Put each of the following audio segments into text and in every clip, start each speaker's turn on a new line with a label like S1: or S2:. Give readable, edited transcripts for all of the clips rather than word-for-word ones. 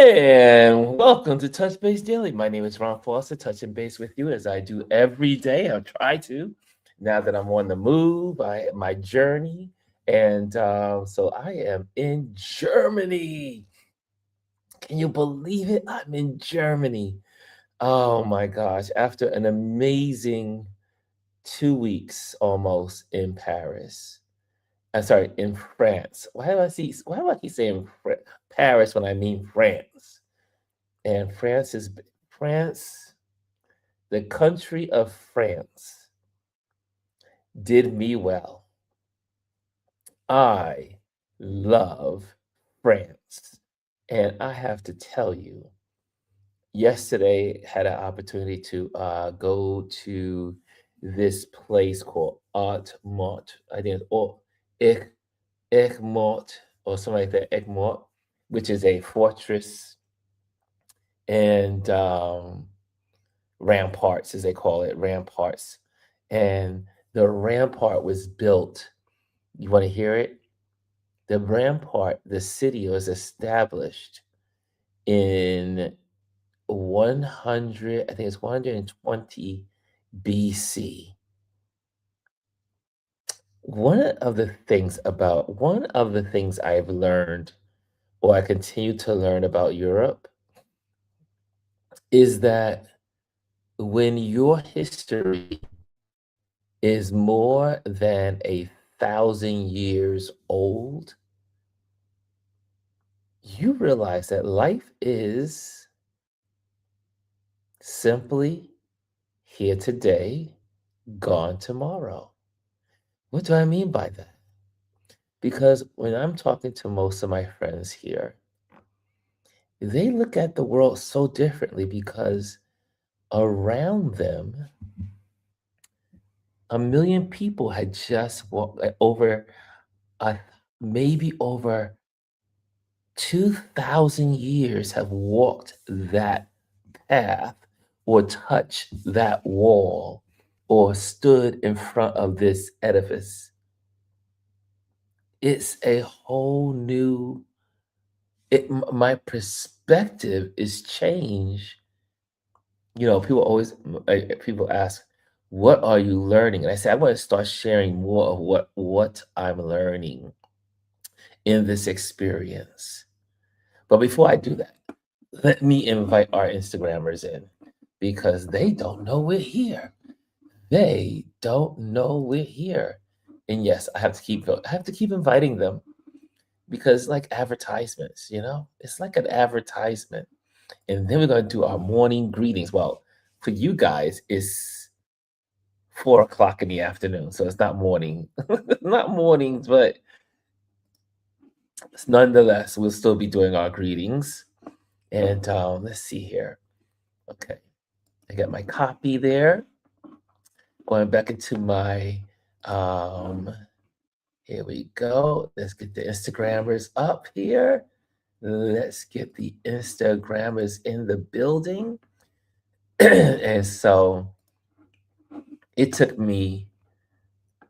S1: And welcome to Touch Base Daily. My name is Ron Foster, touching base with you as I do every day. I'll try to. Now that I'm on the move, my journey, and so I am in Germany. Can you believe it? I'm in Germany. Oh my gosh! After an amazing 2 weeks almost in Paris. I'm sorry, in France. Why do I keep saying Paris when I mean France? And France, the country of France, did me well. I love France. And I have to tell you, yesterday had an opportunity to go to this place called Mont. I think it's Egmont or something like that, Egmont, which is a fortress and ramparts, as they call it, ramparts. And the rampart was built. You want to hear it? The rampart, the city was established in 100, I think it's 120 BC. One of the things I've learned, or I continue to learn about Europe, is that when your history is more than 1,000 years old, you realize that life is simply here today, gone tomorrow. What do I mean by that? Because when I'm talking to most of my friends here, they look at the world so differently because around them, 1 million people had just walked over, uh, maybe over 2,000 years have walked that path or touched that wall or stood in front of this edifice. It's a whole new, my perspective is changed. People ask, what are you learning? And I say, I want to start sharing more of what I'm learning in this experience. But before I do that, let me invite our Instagrammers in because they don't know we're here. They don't know we're here. And yes, I have to keep inviting them because like advertisements, it's like an advertisement. And then we're going to do our morning greetings. Well, for you guys, it's 4 o'clock in the afternoon, so it's not morning, not mornings, but nonetheless, we'll still be doing our greetings. And let's see here. Okay, I got my copy there. Going back into my, here we go. Let's get the Instagrammers up here. Let's get the Instagrammers in the building. And so it took me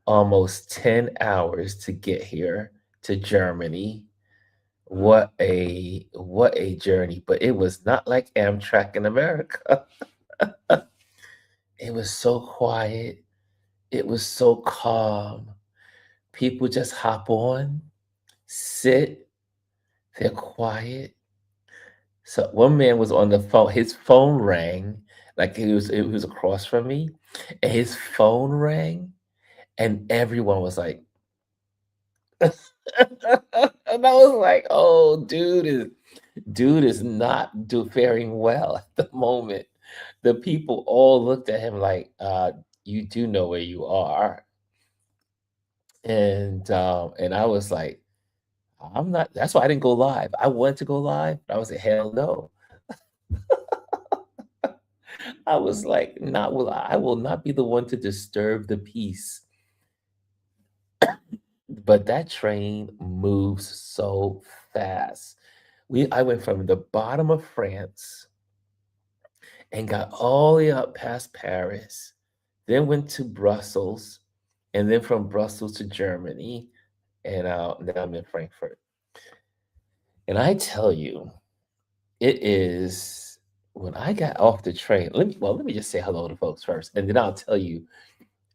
S1: almost 10 hours to get here to Germany. What a journey, but it was not like Amtrak in America. It was so quiet. It was so calm. People just hop on, sit, they're quiet. So one man was on the phone, his phone rang, like he was across from me, and his phone rang, and everyone was like, and I was like, oh, dude is not faring well at the moment. The people all looked at him like, you do know where you are. And I was like, I'm not, that's why I didn't go live. I wanted to go live, but I was like, hell no. I was like, I will not be the one to disturb the peace. But that train moves so fast. I went from the bottom of France and got all the way up past Paris, then went to Brussels, and then from Brussels to Germany, and now I'm in Frankfurt. And I tell you, It is when I got off the train. Let me just say hello to folks first, and then I'll tell you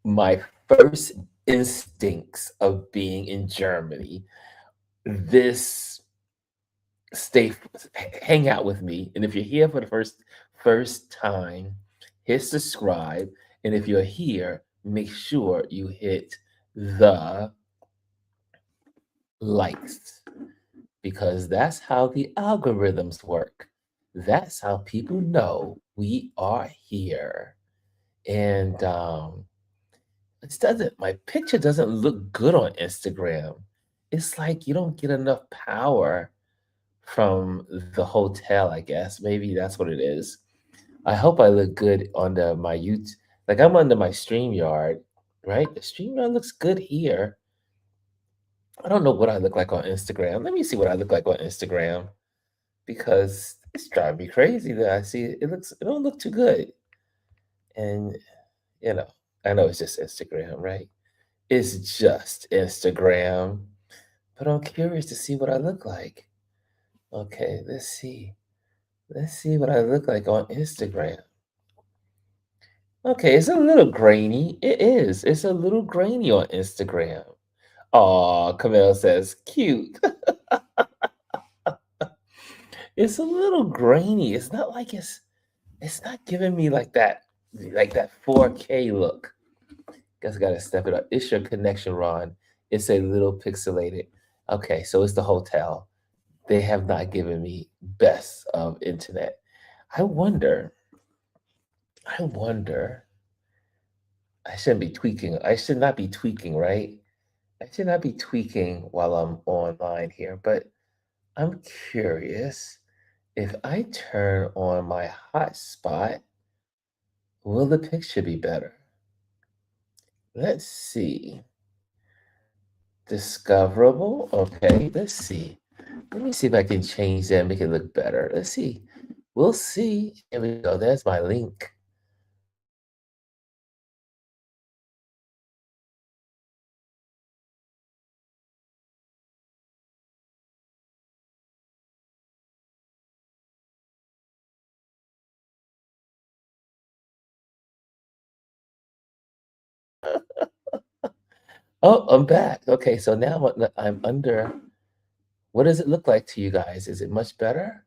S1: my first instincts of being in Germany. This stay hang out with me, and if you're here for the first time, hit subscribe, and if you're here, make sure you hit the likes because that's how the algorithms work. That's how people know we are here. And it doesn't my picture doesn't look good on Instagram. It's like you don't get enough power from the hotel, I guess. Maybe that's what it is. I hope I look good under my YouTube. Like I'm under my StreamYard, right? The StreamYard looks good here. I don't know what I look like on Instagram. Let me see what I look like on Instagram because it's driving me crazy that I see it don't look too good. And you know, I know it's just Instagram, right? It's just Instagram. But I'm curious to see what I look like. Okay, let's see. Let's see what I look like on Instagram. Okay, it's a little grainy. It is. It's a little grainy on Instagram. Aw, Camille says, cute. It's a little grainy. It's not like it's not giving me like that 4K look. Guess I gotta step it up. It's your connection, Ron. It's a little pixelated. Okay, so it's the hotel. They have not given me best of internet. I wonder, I wonder, I shouldn't be tweaking. I should not be tweaking, right? I should not be tweaking while I'm online here, but I'm curious if I turn on my hotspot, will the picture be better? Let's see. Discoverable. Okay, let's see. Let me see if I can change that and make it look better. Let's see. We'll see. Here we go. There's my link. Oh, I'm back. Okay, so now I'm under. What does it look like to you guys? Is it much better?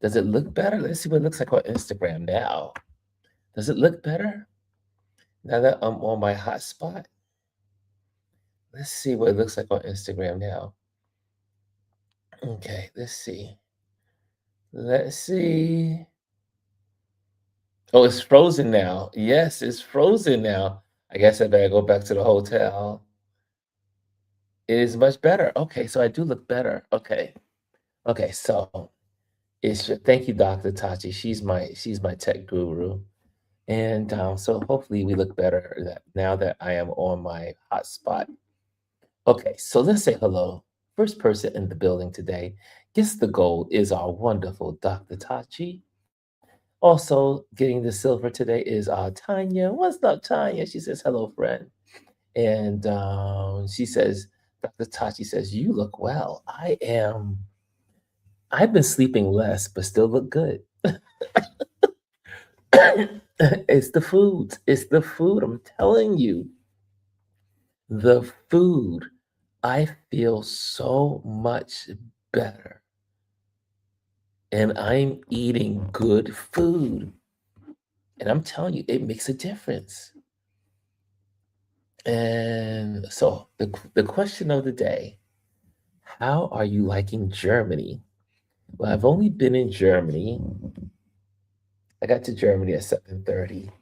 S1: Does it look better? Let's see what it looks like on Instagram now. Does it look better now that I'm on my hotspot? Let's see what it looks like on Instagram now. Okay, let's see. Let's see. Oh, it's frozen now. Yes, it's frozen now. I guess I better go back to the hotel. It is much better. Okay, so I do look better. Okay. Okay, so thank you, Dr. Tachi. She's my tech guru. And so hopefully we look better now that I am on my hotspot. Okay, so let's say hello. First person in the building today gets the gold is our wonderful Dr. Tachi. Also getting the silver today is Tanya. What's up, Tanya? She says, hello, friend. And she says, Dr. Tachi says, you look well. I've been sleeping less, but still look good. It's the food. It's the food. I'm telling you, the food. I feel so much better. And I'm eating good food. And I'm telling you, it makes a difference. And so the question of the day, how are you liking Germany? Well, I've only been in Germany. I got to Germany at 7:30.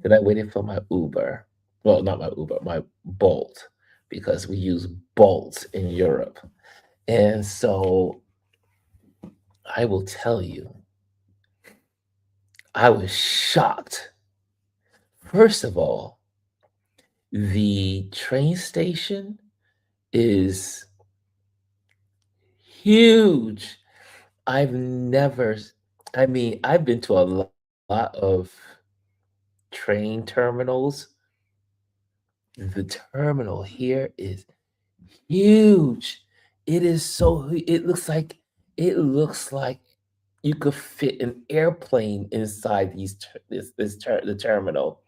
S1: Then I waited for my Uber. Well, not my Uber, my Bolt, because we use Bolt in Europe. And so I will tell you, I was shocked. First of all, the train station is huge. I've never, I mean, I've been to a lot of train terminals. The terminal here is huge. It is so, it looks like you could fit an airplane inside the terminal,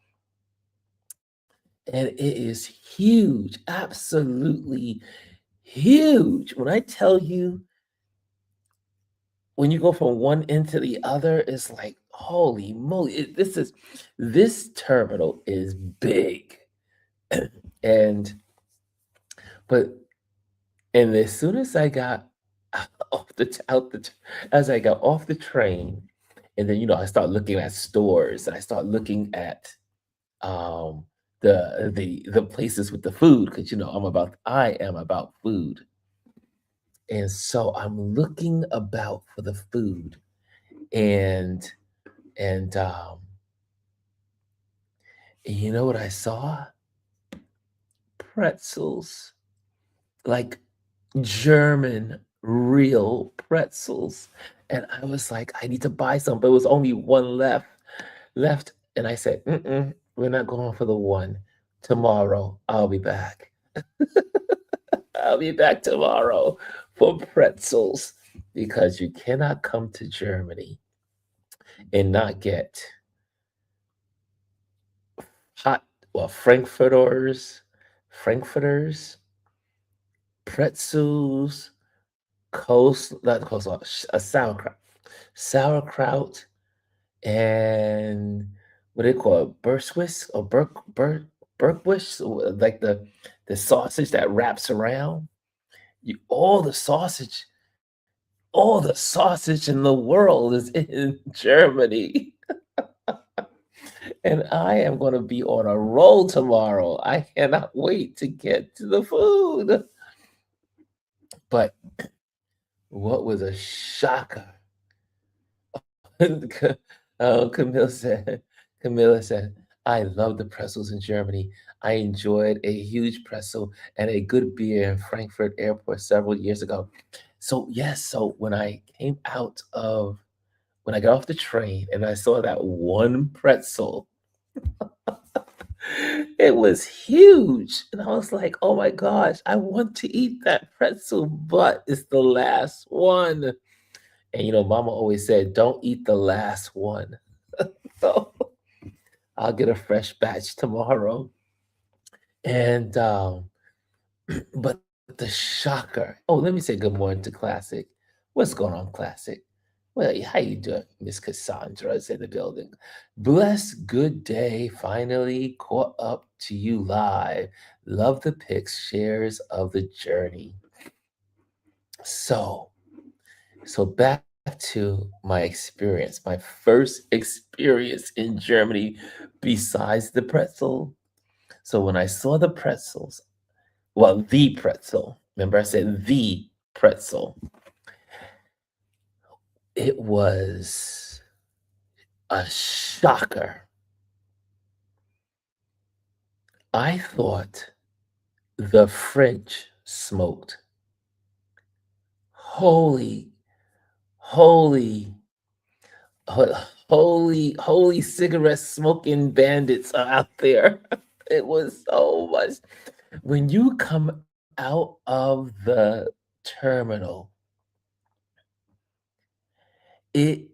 S1: and it is huge, absolutely huge. When I tell you, when you go from one end to the other, it's like, holy moly! This terminal is big, and but and as soon as I got off the t- out the t- as I got off the train, and then I start looking at stores, and I start looking at um the places with the food, because I am about food. And so I'm looking about for the food, and and you know what I saw? Pretzels, like German real pretzels. And I was like, I need to buy some, but it was only one left. And I said, mm-mm, we're not going for the one. Tomorrow I'll be back. I'll be back tomorrow for pretzels, because you cannot come to Germany and not get hot, well, Frankfurters, pretzels, not coleslaw, sauerkraut, and what do they call it? Burswist or Berkwist, like the sausage that wraps around. You, all the sausage in the world is in Germany. And I am going to be on a roll tomorrow. I cannot wait to get to the food. But what was a shocker? Camille said, Camilla said, I love the pretzels in Germany. I enjoyed a huge pretzel and a good beer in Frankfurt Airport several years ago. So, yes, so when I got off the train and I saw that one pretzel, it was huge. And I was like, oh my gosh, I want to eat that pretzel, but it's the last one. And mama always said, don't eat the last one. So I'll get a fresh batch tomorrow. And but the shocker. Oh, let me say good morning to Classic. What's going on, Classic? Well, how you doing? Miss Cassandra's in the building. Bless good day. Finally caught up to you live. Love the pics, shares of the journey. So, so back to my experience, my first experience in Germany besides the pretzel. So when I saw the pretzels, well, the pretzel, remember I said the pretzel, it was a shocker. I thought the French smoked. Holy, holy, holy cigarette smoking bandits are out there. It was so much. When you come out of the terminal, it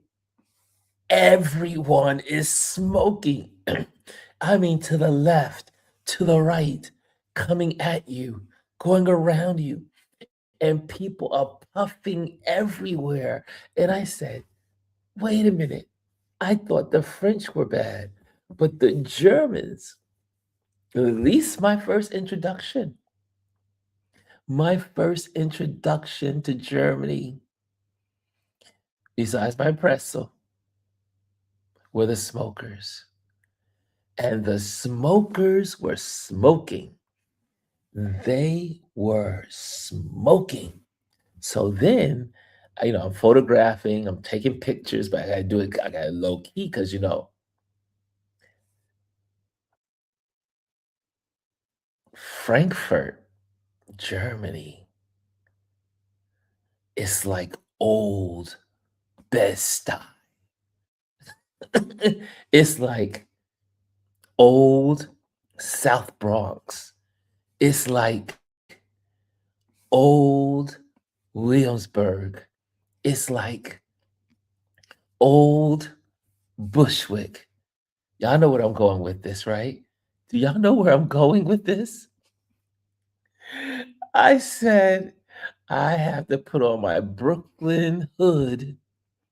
S1: everyone is smoking. I mean, to the left, to the right, coming at you, going around you, and people are puffing everywhere. And I said, wait a minute. I thought the French were bad, but the Germans, at least my first introduction to Germany, besides my pretzel, were the smokers. And the smokers were smoking. They were smoking. So then, I'm photographing, I'm taking pictures, but I gotta low key, because Frankfurt, Germany is like old Bed-Stuy. It's like old South Bronx. It's like old Williamsburg. It's like Old Bushwick. Y'all know where I'm going with this, right? Do y'all know where I'm going with this? I said, I have to put on my Brooklyn hood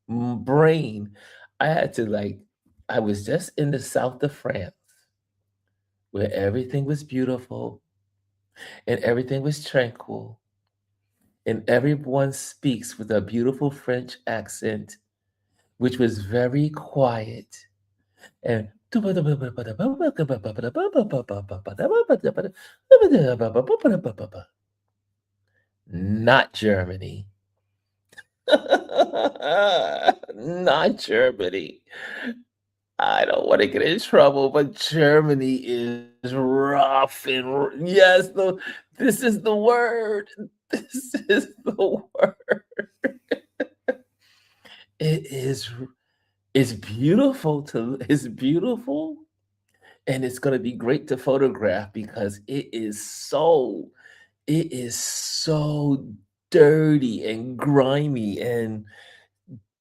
S1: brain. I had to like, I was just in the south of France where everything was beautiful and everything was tranquil and everyone speaks with a beautiful French accent, which was very quiet and not Germany. Not Germany. I don't want to get in trouble, but Germany is rough and yes, this is the word. This is the word. It is it's beautiful it's beautiful and it's going to be great to photograph because it is so dirty and grimy and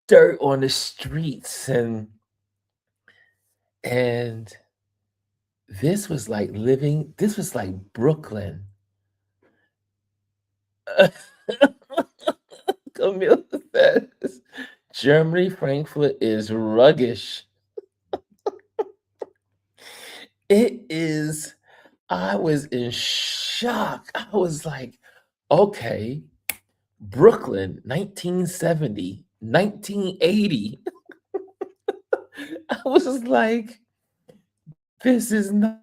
S1: dirt on the streets and this was like Brooklyn. Camille says Germany, Frankfurt is ruggish. It is, I was in shock. I was like, okay, Brooklyn, 1970, 1980. I was just like, this is not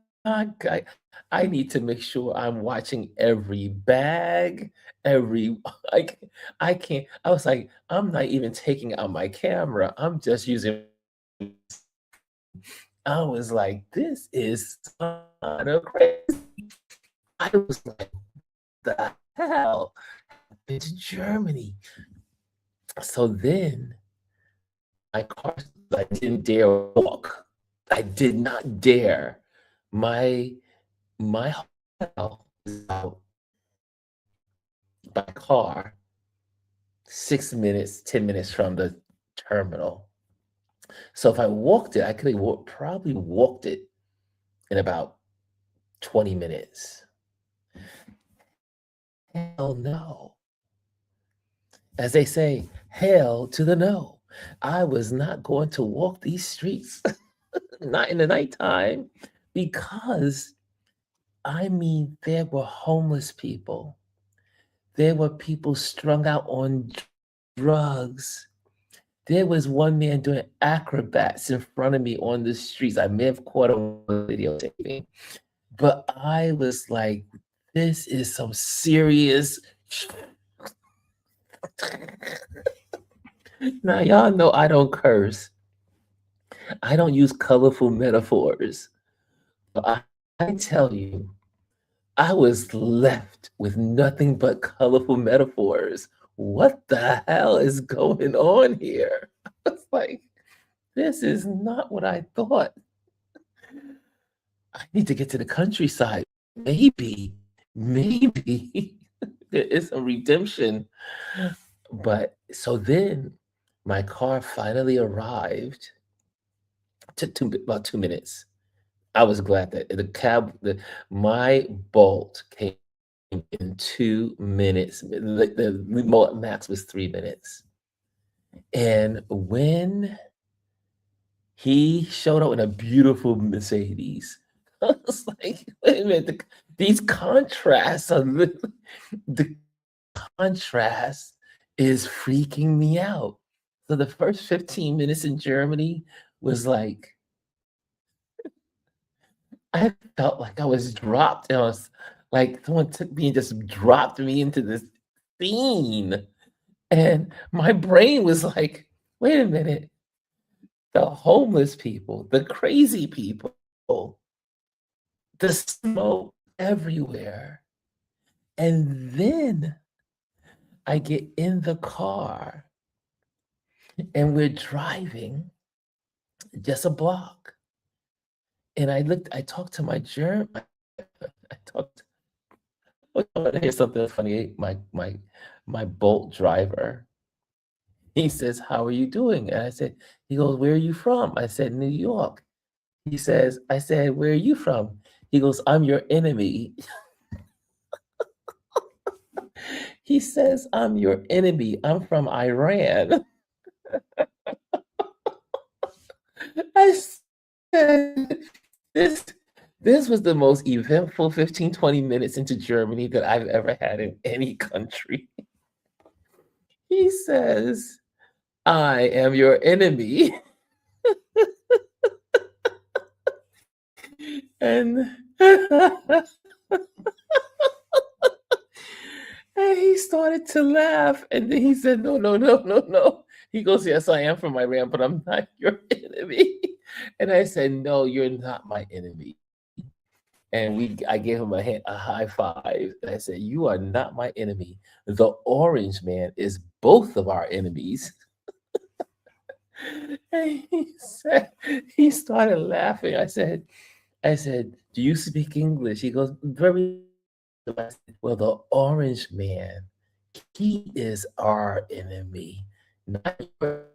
S1: good. I need to make sure I'm watching every bag, every like I can't. I was like, I'm not even taking out my camera. I'm just using. I was like, this is kind of crazy. I was like, the hell happened to Germany? So then my car, I didn't dare walk. I did not dare. My my hotel is out by car 6 minutes, 10 minutes from the terminal. So if I walked it, I could have probably walked it in about 20 minutes. Hell no. As they say, hell to the no. I was not going to walk these streets, not in the nighttime, because I mean, there were homeless people. There were people strung out on drugs. There was one man doing acrobats in front of me on the streets. I may have caught him on videotaping, but I was like, this is some serious. Now, y'all know I don't curse. I don't use colorful metaphors. But I tell you, I was left with nothing but colorful metaphors. What the hell is going on here? I was like, this is not what I thought. I need to get to the countryside. Maybe there is a redemption. But so then my car finally arrived. Took about 2 minutes. I was glad that my Bolt came in 2 minutes. The remote max was 3 minutes. And when he showed up in a beautiful Mercedes, I was like, wait a minute, these contrasts are the contrast is freaking me out. So the first 15 minutes in Germany was like, I felt like I was dropped. I was like someone took me and just dropped me into this scene. And my brain was like, wait a minute, the homeless people, the crazy people, the smoke everywhere. And then I get in the car and we're driving just a block. And I talked to my German, I talked, oh, here's something funny. My Bolt driver, He says, "How are you doing?" And I said, he goes, "Where are you from?" I said, "New York." I said, "Where are you from?" He goes, "I'm your enemy." He says, "I'm your enemy. I'm from Iran." I said, this this was the most eventful 15, 20 minutes into Germany that I've ever had in any country. He says, "I am your enemy." And and he started to laugh, and then he said, "No, no, no, no, no." He goes, "Yes, I am from Iran, but I'm not your enemy." And I said, "No, you're not my enemy." And I gave him a high five. And I said, "You are not my enemy. The orange man is both of our enemies." And he started laughing. I said, "Do you speak English?" He goes, "Very." I said, "Well, the orange man, he is our enemy, not your,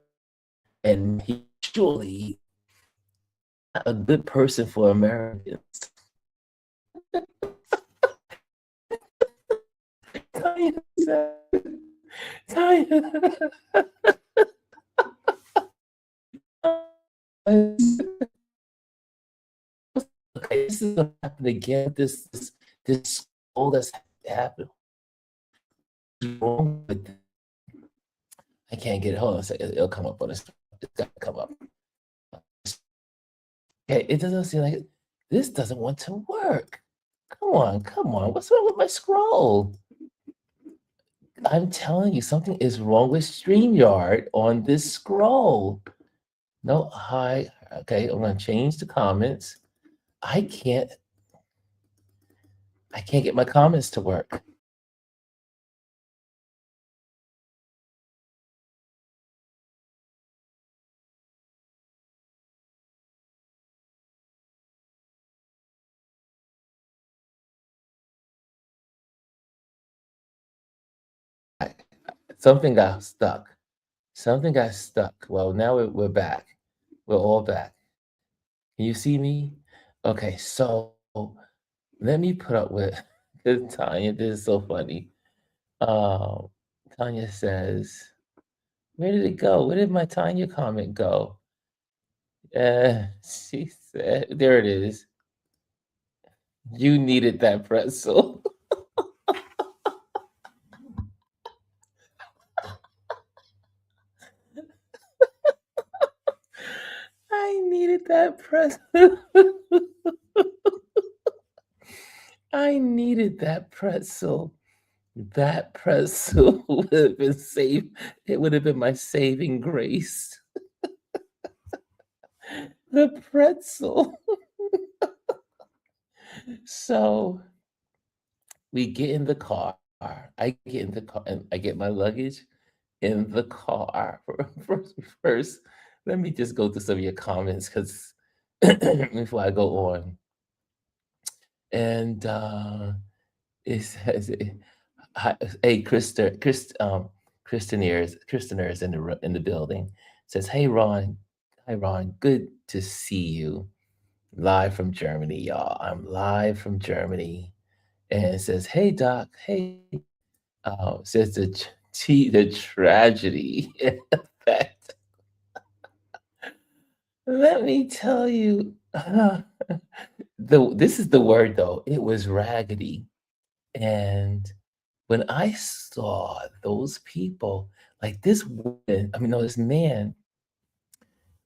S1: and he surely not a good person for Americans." Tanya said, Tanya, okay, this is gonna happen again. This all that's happened. What's wrong with it? I can't get it. Hold on a second. It'll come up on this. It's gotta come up. Okay, it doesn't seem like this doesn't want to work. Come on, come on. What's wrong with my scroll? I'm telling you, something is wrong with StreamYard on this scroll. No, hi. Okay, I'm gonna change the comments. I can't I can't get my comments to work. I, something got stuck. Something got stuck. Well, now we're back. We're all back. Can you see me? Okay, so let me put up with Tanya. This is so funny. Um, Tanya says, where did it go? Where did my Tanya comment go? She said, there it is. You needed that pretzel. I needed that pretzel. I needed that pretzel. That pretzel would have been safe. It would have been my saving grace. The pretzel. So we get in the car. I get in the car and I get my luggage in the car. First, let me just go through some of your comments because before I go on. And it says, hi, hey, Christiner is in in the building. Says, "Hey, Ron. Hi, Ron. Good to see you. Live from Germany, y'all. I'm live from Germany." And it says, "Hey, Doc. Hey." Says the tragedy that let me tell you, this is the word though. It was raggedy. And when I saw those people, like this woman, I mean, no, this man,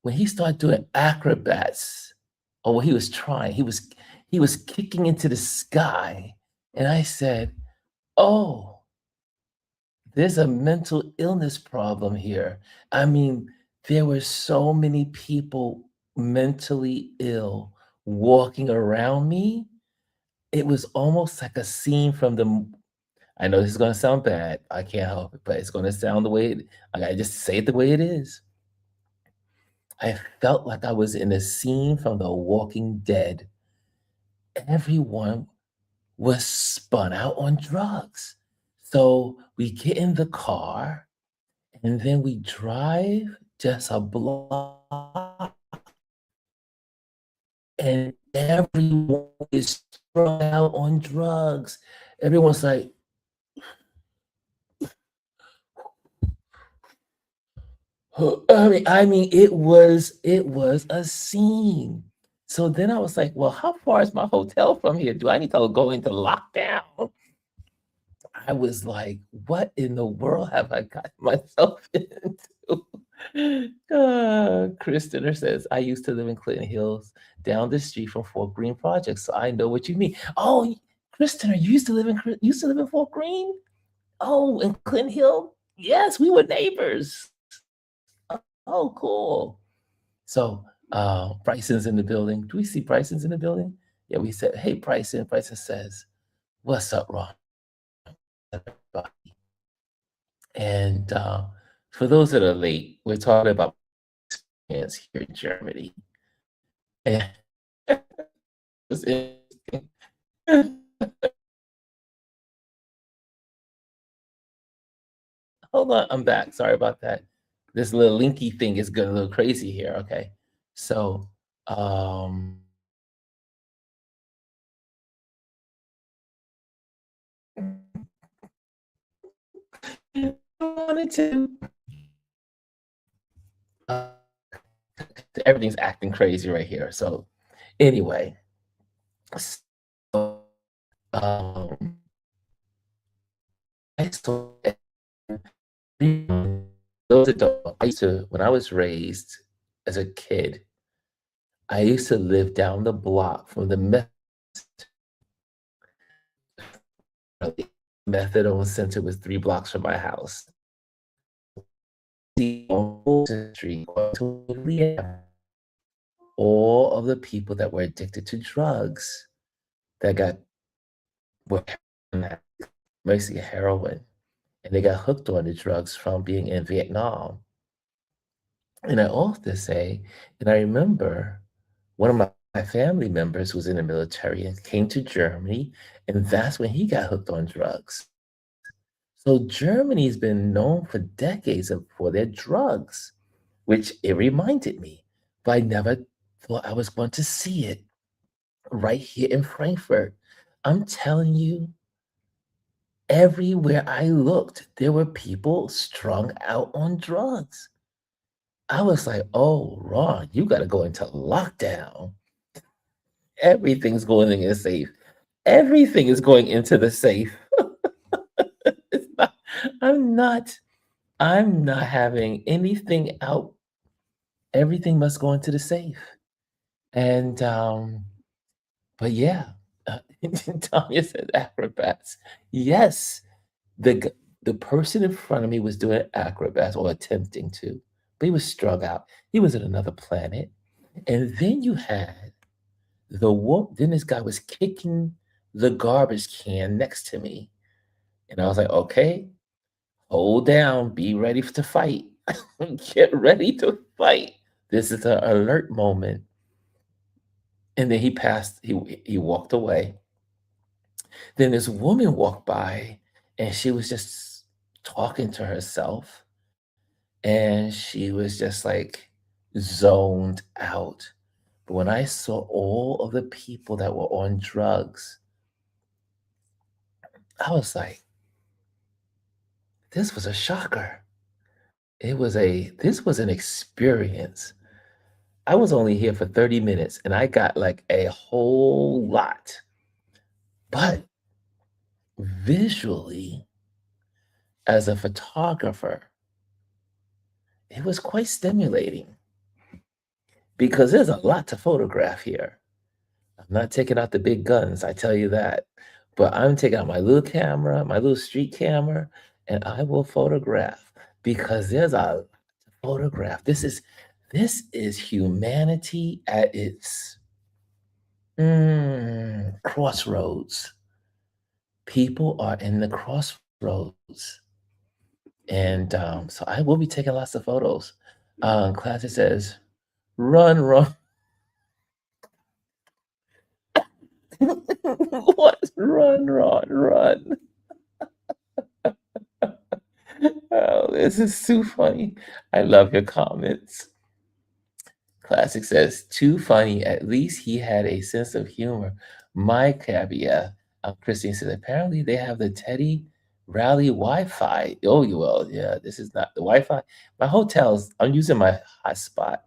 S1: when he started doing acrobats, or what he was trying, he was kicking into the sky. And I said, "Oh, there's a mental illness problem here." I mean, there were so many people mentally ill walking around me. It was almost like a scene from the I know this is gonna sound bad. I can't help it, but it's gonna sound the way I gotta just say it the way it is. I felt like I was in a scene from The Walking Dead. Everyone was spun out on drugs. So we get in the car And then we drive just a block, and everyone is strung out on drugs. Everyone's like, I mean, it was a scene. So then I was like, well, how far is my hotel from here? Do I need to go into lockdown? I was like, what in the world have I got myself into? Christopher says, I used to live in Clinton Hills down the street from Fort Greene Project, so I know what you mean. Oh, Christopher, you used to live in Fort Greene? Oh, in Clinton Hill? Yes, we were neighbors. Oh, cool. So Bryson's in the building. Do we see Bryson's in the building? Yeah, we said, hey, Bryson. Bryson says, what's up, Ron? And for those that are late, we're talking about experience here in Germany. And it's interesting. Hold on, I'm back. Sorry about that. This little linky thing is going a little crazy here. Okay. So, um, I wanted to, uh, everything's acting crazy right here. So, anyway, so, um, I saw those that don't, I used to, when I was raised as a kid, I used to live down the block from the methadone center was 3 blocks from my house. The whole street, all of the people that were addicted to drugs that got were mostly heroin, and they got hooked on the drugs from being in Vietnam. And I often say, and I remember one of my family members was in the military and came to Germany, and that's when he got hooked on drugs. So Germany's been known for decades for their drugs, which it reminded me, but I never thought I was going to see it right here in Frankfurt. I'm telling you, everywhere I looked, there were people strung out on drugs. I was like, oh, Ron, you got to go into lockdown. Everything's going in the safe. Everything is going into the safe. It's not, I'm not, I'm not having anything out. Everything must go into the safe. And but yeah, Tanya said acrobats. Yes, the g- the person in front of me was doing acrobats or attempting to, but he was strung out. He was in another planet. And then you had then this guy was kicking the garbage can next to me. And I was like, okay, hold down, be ready to fight. Get ready to fight. This is an alert moment. And then he walked away. Then this woman walked by and she was just talking to herself and she was just like zoned out. But when I saw all of the people that were on drugs, I was like, this was a shocker. This was an experience. I was only here for 30 minutes and I got like a whole lot. But visually, as a photographer, it was quite stimulating because there's a lot to photograph here. I'm not taking out the big guns, I tell you that. But I'm taking out my little camera, my little street camera, and I will photograph because there's a lot to photograph. This is humanity at its crossroads. People are in the crossroads. And so I will be taking lots of photos. Classic says, run, run. What? Run, run, run. Oh, this is too funny. I love your comments. Classic says, too funny. At least he had a sense of humor. My caveat. Christine says, apparently they have the Teddy Rally Wi-Fi. Oh, you will. Yeah, this is not the Wi-Fi. My hotel's, I'm using my hotspot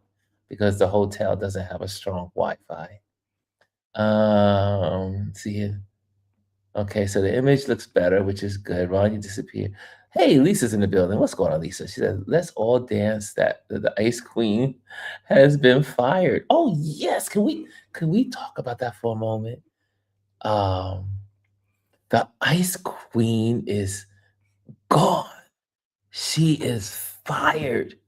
S1: because the hotel doesn't have a strong Wi-Fi. Let's see here. Okay, so the image looks better, which is good. Ron, you disappear. Hey, Lisa's in the building. What's going on, Lisa? She said, let's all dance that the Ice Queen has been fired. Oh, yes. Can we talk about that for a moment? Um, the Ice Queen is gone. She is fired.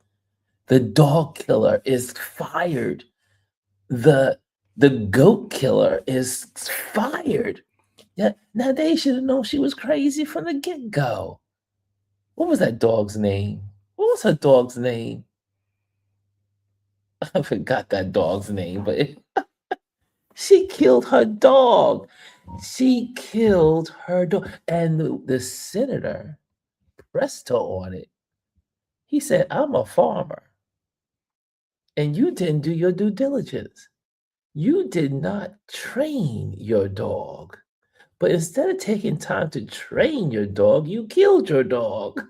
S1: The dog killer is fired. The the goat killer is fired. Yeah, now they should have known she was crazy from the get-go. What was that dog's name? What was her dog's name? I forgot that dog's name, but she killed her dog. She killed her dog. And the senator pressed her on it. He said, I'm a farmer, and you didn't do your due diligence. You did not train your dog. But instead of taking time to train your dog, you killed your dog.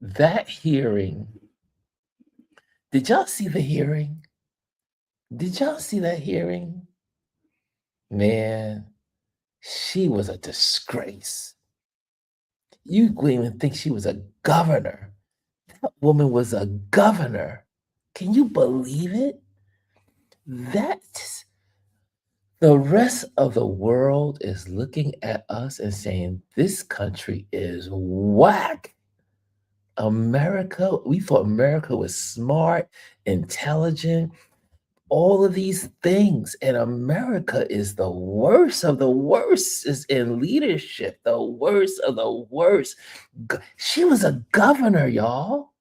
S1: That hearing, did y'all see the hearing? Did y'all see that hearing? Man, she was a disgrace. You wouldn't even think she was a governor. That woman was a governor. Can you believe it? That the rest of the world is looking at us and saying, this country is whack. America, we thought America was smart, intelligent, all of these things. And America is the worst of the worst, is in leadership, the worst of the worst. She was a governor, y'all.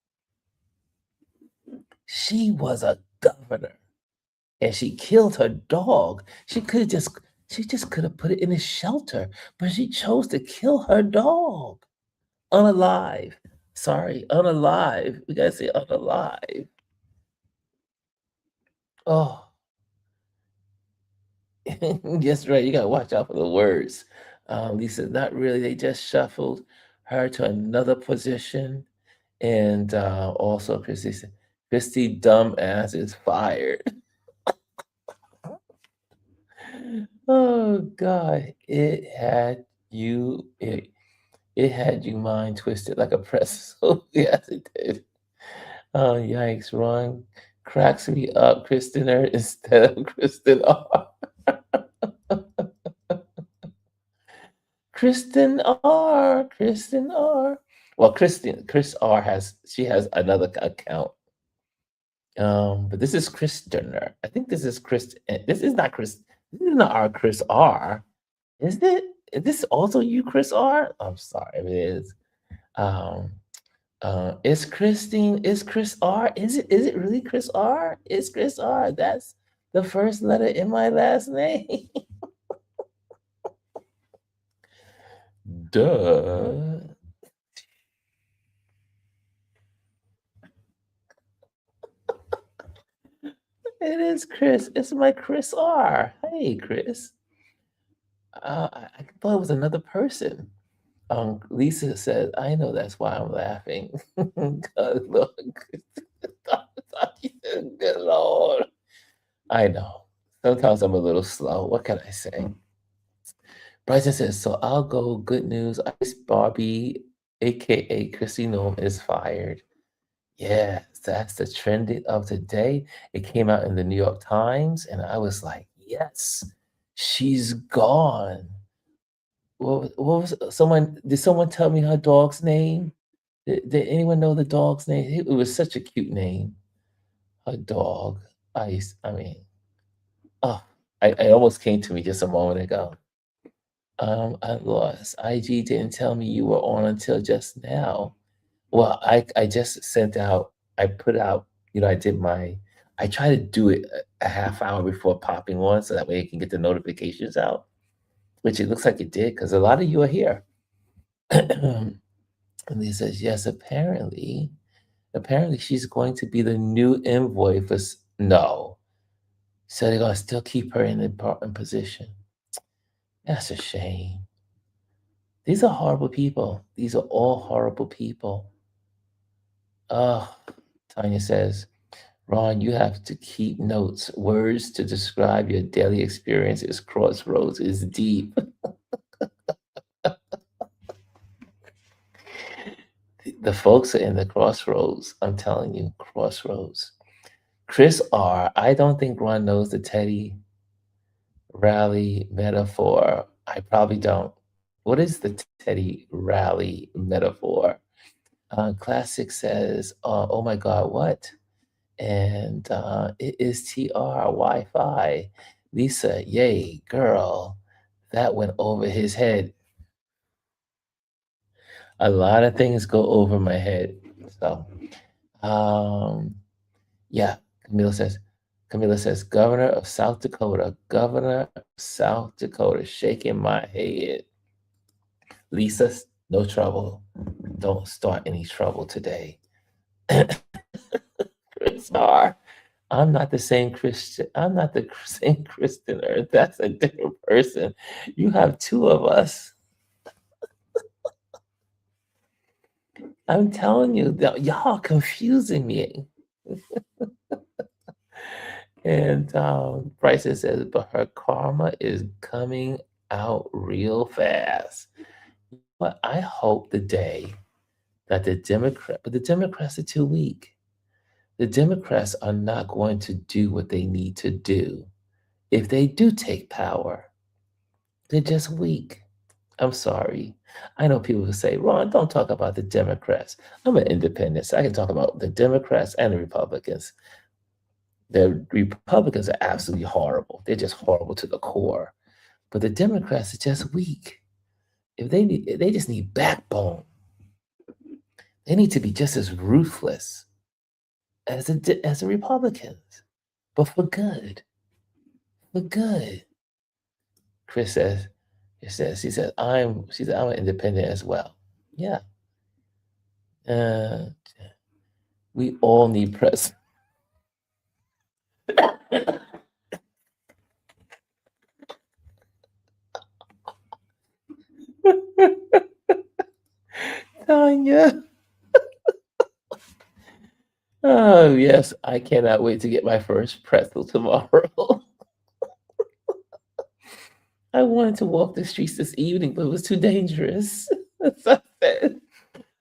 S1: She was a governor. And she killed her dog. She just could have put it in a shelter, but she chose to kill her dog. Unalive. Sorry, unalive. We gotta say unalive. Oh, yes, right. You gotta watch out for the words. Lisa, not really. They just shuffled her to another position. And also, Christy dumbass is fired. Oh God, it had you mind twisted like a pretzel. Yes, it did. Oh yikes, Ron cracks me up, Kristen instead of Kristen R. Kristen R. Kristen R. Well, Chris R has another account. But this is Kristener. I think this is Chris. This is not Chris. This is not our Chris R. Is it? Is this also you, Chris R? I'm sorry if it is. Um, is Christine, is Chris R? Is it really Chris R? Is Chris R? That's the first letter in my last name. Duh. It is Chris. It's my Chris R. Hey, Chris. I thought it was another person. Lisa says, I know that's why I'm laughing. God, look. Good Lord. I know. Sometimes I'm a little slow. What can I say? Bryson says, so I'll go. Good news. Ice Barbie, aka Chrissy Nome, is fired. Yes, that's the trend of the day. It came out in the New York Times, and I was like, yes, she's gone. What was someone? Did someone tell me her dog's name? Did anyone know the dog's name? It was such a cute name. Her dog, Ice. I mean, oh, I almost came to me just a moment ago. I lost. IG didn't tell me you were on until just now. Well, I just sent out. I put out. I try to do it a half hour before popping on, so that way I can get the notifications out. which it looks like it did because a lot of you are here. And he says, yes, apparently she's going to be the new envoy for, no. So they're going to still keep her in the important position. That's a shame. These are horrible people. These are all horrible people. Oh, Tanya says, Ron, you have to keep notes. Words to describe your daily experiences. Crossroads is deep. The folks are in the crossroads. I'm telling you, crossroads. Chris R. I don't think Ron knows the Teddy rally metaphor. I probably don't. What is the Teddy rally metaphor? Classic says, oh my God, what? And it is TR Wi Fi. Lisa, yay, girl. That went over his head. A lot of things go over my head. So, um, yeah, Camila says, Governor of South Dakota, Governor of South Dakota, shaking my head. Lisa, no trouble. Don't start any trouble today. Chris R. I'm not the same Christian. I'm not the same Christian Earth. That's a different person. You have two of us. I'm telling you, y'all confusing me. And Bryson says, but her karma is coming out real fast. But I hope the day that the Democrats are too weak. The Democrats are not going to do what they need to do. If they do take power, they're just weak. I'm sorry. I know people will say, Ron, don't talk about the Democrats. I'm an independent, so I can talk about the Democrats and the Republicans. The Republicans are absolutely horrible. They're just horrible to the core. But the Democrats are just weak. If they just need backbone. They need to be just as ruthless as the Republicans, but for good. For good. Chris says, she said, I'm an independent as well. Yeah. Uh, we all need press. Tanya. Oh, yes. I cannot wait to get my first pretzel tomorrow. I wanted to walk the streets this evening, but it was too dangerous. So I said,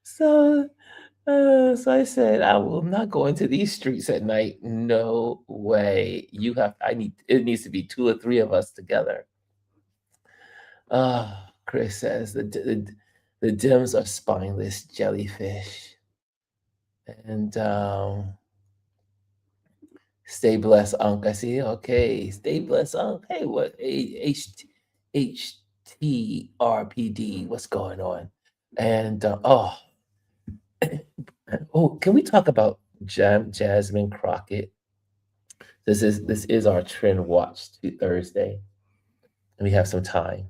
S1: so, so I said, I will not go into these streets at night. No way. It needs to be two or three of us together. Chris says the Dems are spineless jellyfish. And stay blessed, Unc. I see. Okay, stay blessed, Unc. Hey, what? HTRPD. What's going on? And oh, can we talk about Jasmine Crockett? This is our Trend Watch Thursday, and we have some time.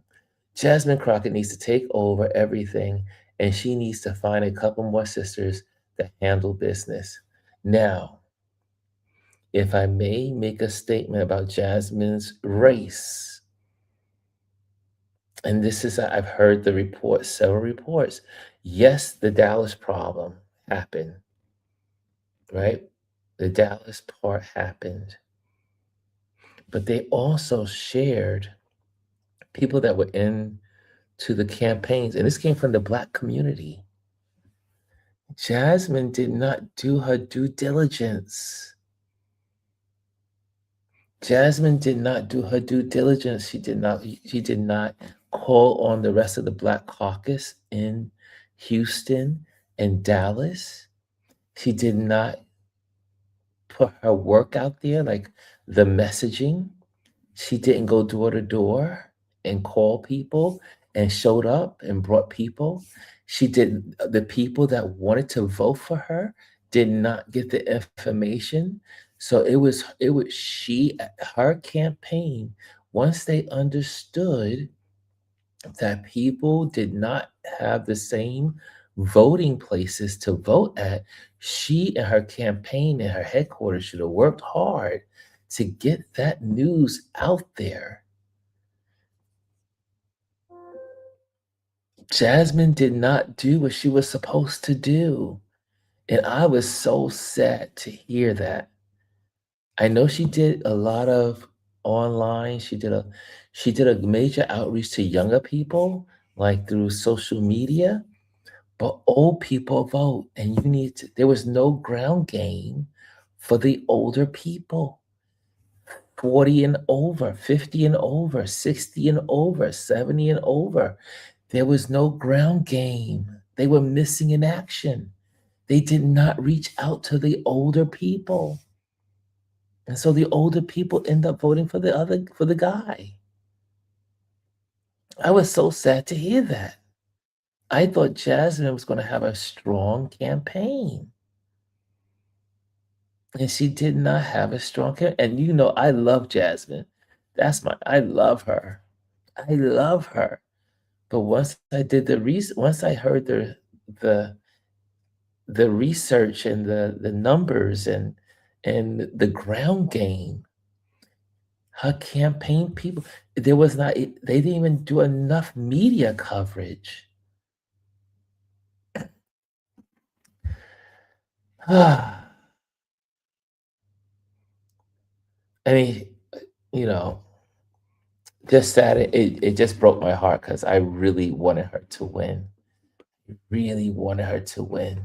S1: Jasmine Crockett needs to take over everything, and she needs to find a couple more sisters to handle business. Now, if I may make a statement about Jasmine's race, and I've heard several reports. Yes, the Dallas problem happened, right? The Dallas part happened. But they also shared people that were into the campaigns, and this came from the Black community. Jasmine did not do her due diligence. Jasmine did not do her due diligence. She did not call on the rest of the Black caucus in Houston and Dallas. She did not put her work out there, like the messaging. She didn't go door to door and call people and showed up and brought people. The people that wanted to vote for her did not get the information. So her campaign, once they understood that people did not have the same voting places to vote at. She and her campaign and her headquarters should have worked hard to get that news out there. Jasmine did not do what she was supposed to do. And I was so sad to hear that. I know she did a lot of online. She did a major outreach to younger people, like through social media, but old people vote, and there was no ground game for the older people, 40 and over, 50 and over, 60 and over, 70 and over. There was no ground game. They were missing in action. They did not reach out to the older people. And so the older people end up voting for the guy. I was so sad to hear that. I thought Jasmine was going to have a strong campaign. And she did not have a strong and I love Jasmine. I love her. I love her. But once I heard the the research and the numbers and the ground game, her campaign people, there was not they didn't even do enough media coverage. I mean, you know, just that it just broke my heart because I really wanted her to win. Really wanted her to win.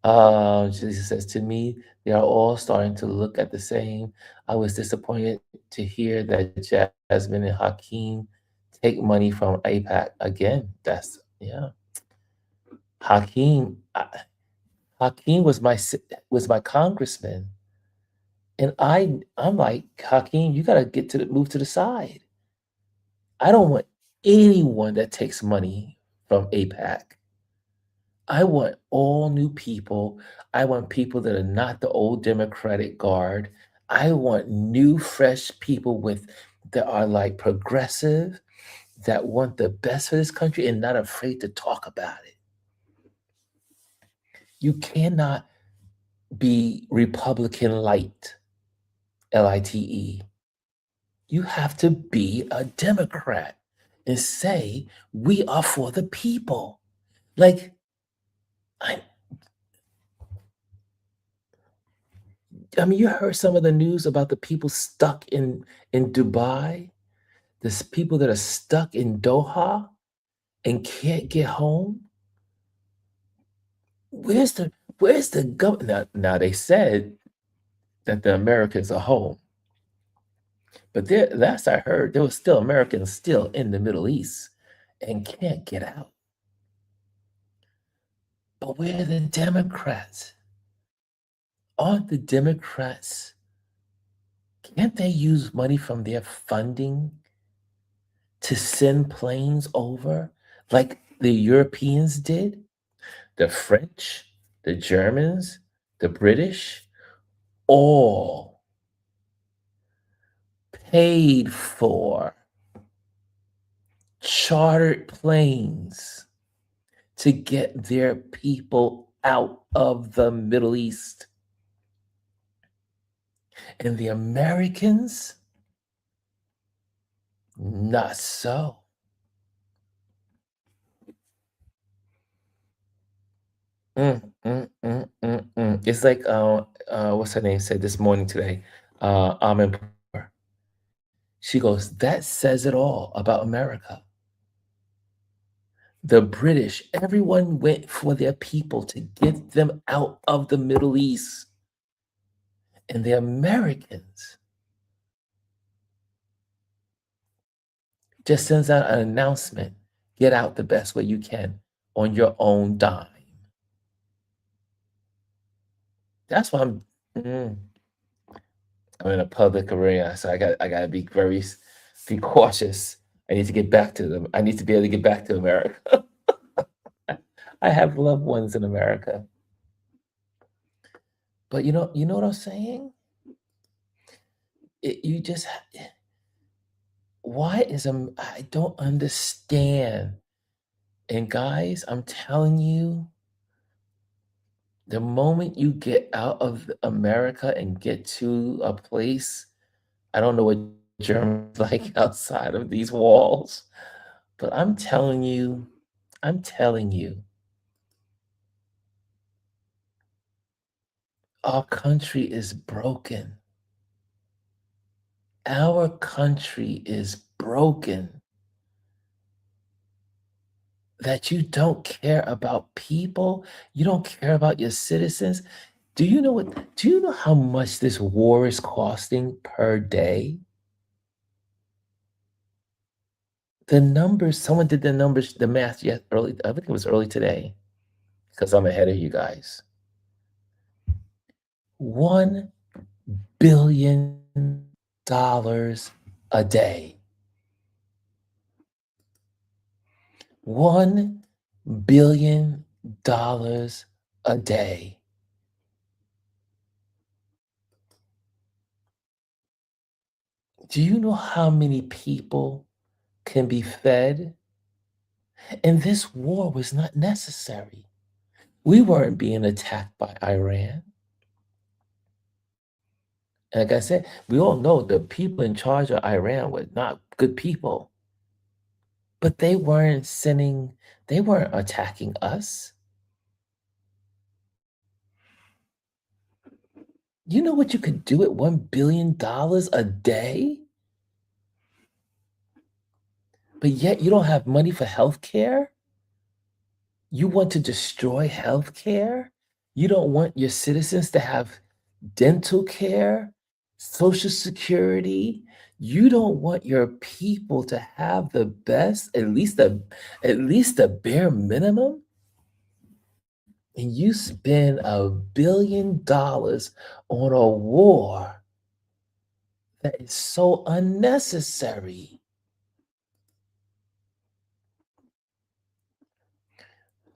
S1: Jesus says, to me, they are all starting to look at the same. I was disappointed to hear that Jasmine and Hakeem take money from APAC again. Yeah. Hakeem, Hakeem was my congressman, and I'm like, Hakeem, you gotta move to the side. I don't want anyone that takes money from APAC. I want all new people. I want people that are not the old Democratic guard. I want new, fresh people that are like progressive, that want the best for this country and not afraid to talk about it. You cannot be Republican light, LITE. You have to be a Democrat and say, we are for the people. Like, I, I mean, you heard some of the news about the people stuck in Dubai, there's people that are stuck in Doha and can't get home. Where's the government? Now they said that the Americans are home, but last I heard, there was still Americans still in the Middle East and can't get out. But where are the Democrats? Aren't the Democrats? Can't they use money from their funding to send planes over like the Europeans did? The French, the Germans, the British, all paid for chartered planes to get their people out of the Middle East. And the Americans, not so. It's like what's her name said this morning today? Amin. She goes, that says it all about America. The British, everyone went for their people to get them out of the Middle East. And the Americans just sends out an announcement, get out the best way you can on your own dime. That's why I'm in a public arena, so I gotta be cautious. I need to get back to them. I need to be able to get back to America. I have loved ones in America. But you know what I'm saying? You just Why is I don't understand. And guys, I'm telling you, the moment you get out of America and get to a place, I don't know what Germany's like outside of these walls, but I'm telling you, our country is broken. Our country is broken that you don't care about people, you don't care about your citizens. Do you know how much this war is costing per day? The numbers, someone did the numbers, the math yet early, I think it was early today, because I'm ahead of you guys. $1 billion a day. $1 billion a day. Do you know how many people can be fed? And this war was not necessary. We weren't being attacked by Iran. And like I said, we all know the people in charge of Iran were not good people, but they weren't attacking us. You know what you could do at $1 billion a day? But yet you don't have money for healthcare? You want to destroy healthcare? You don't want your citizens to have dental care, social security. You don't want your people to have the best, at least the bare minimum, and you spend $1 billion on a war that is so unnecessary.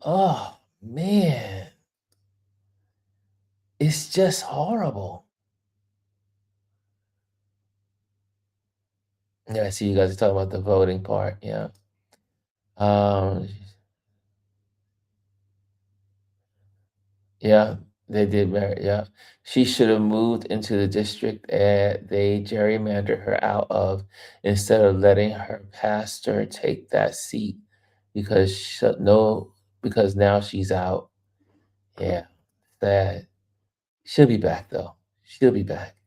S1: Oh man, it's just horrible. Yeah, I see you guys are talking about the voting part. Yeah. Um, yeah, they did marry. Yeah. She should have moved into the district that they gerrymandered her out of instead of letting her pastor take that seat because no, because now she's out. Yeah, sad. She'll be back though. She'll be back.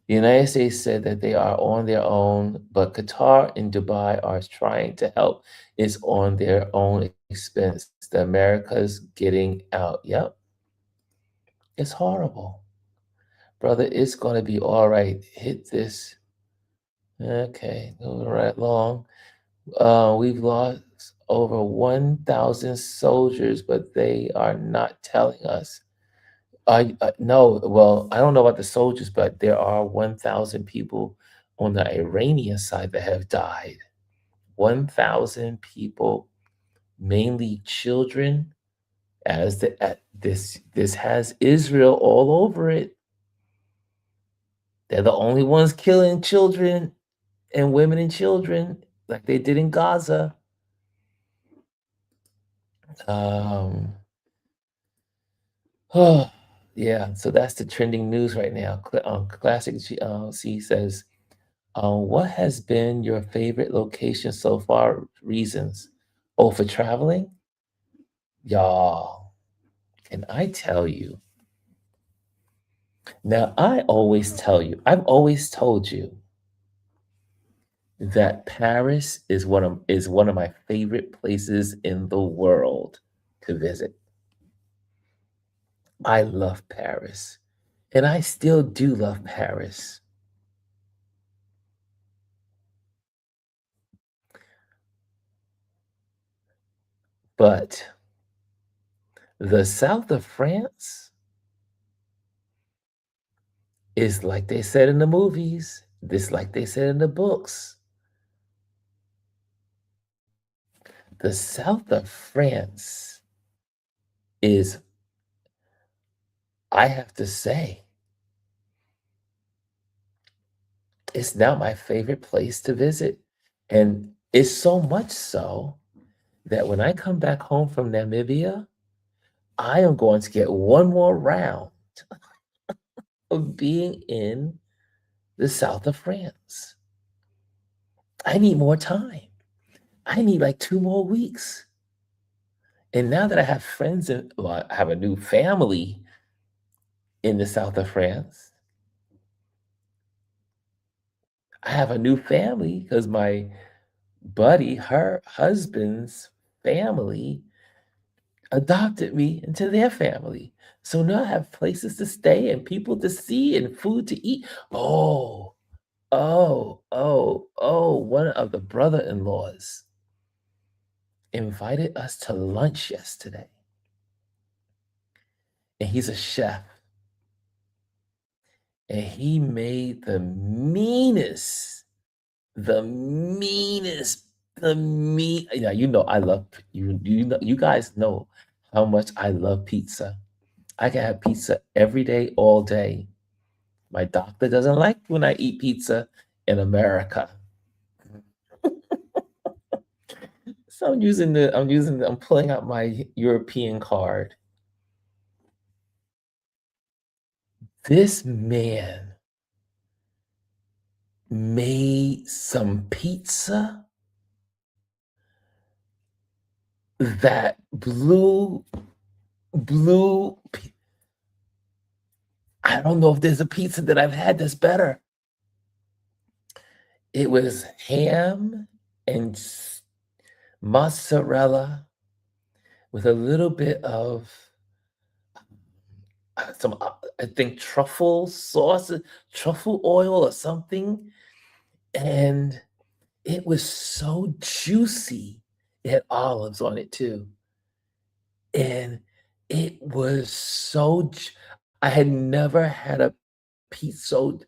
S1: The United States said that they are on their own, but Qatar and Dubai are trying to help. It's on their own expense. The America's getting out. Yep, it's horrible. Brother, it's going to be all right. Hit this. Okay, moving right along. We've lost over 1,000 soldiers, but they are not telling us. No, well, I don't know about the soldiers, but there are 1,000 people on the Iranian side that have died. 1,000 people, mainly children, this has Israel all over it. They're the only ones killing children and women and children like they did in Gaza. Um, oh, yeah, so that's the trending news right now. Classic C says, what has been your favorite location so far? Reasons. Oh, for traveling? Y'all, can I tell you? Now, I've always told you that Paris is one of my favorite places in the world to visit. I love Paris, and I still do love Paris. But the south of France is like they said in the movies, this like they said in the books. The south of France is, I have to say, it's now my favorite place to visit. And it's so much so that when I come back home from Namibia, I am going to get one more round of being in the south of France. I need more time. I need like 2 more weeks. And now that I have friends and well, I have a new family in the south of France, I have a new family because my buddy, her husband's family adopted me into their family. So now I have places to stay and people to see and food to eat. One of the brother-in-laws invited us to lunch yesterday, and he's a chef, and he made the meanest, yeah, you know I love you know you guys know how much I love pizza. I can have pizza every day, all day. My doctor doesn't like when I eat pizza in America. So I'm pulling out my European card. This man made some pizza that blew I don't know if there's a pizza that I've had that's better. It was ham and mozzarella with a little bit of I think truffle sauce, truffle oil or something, and it was so juicy. It had olives on it too, and it was so I had never had a pizza so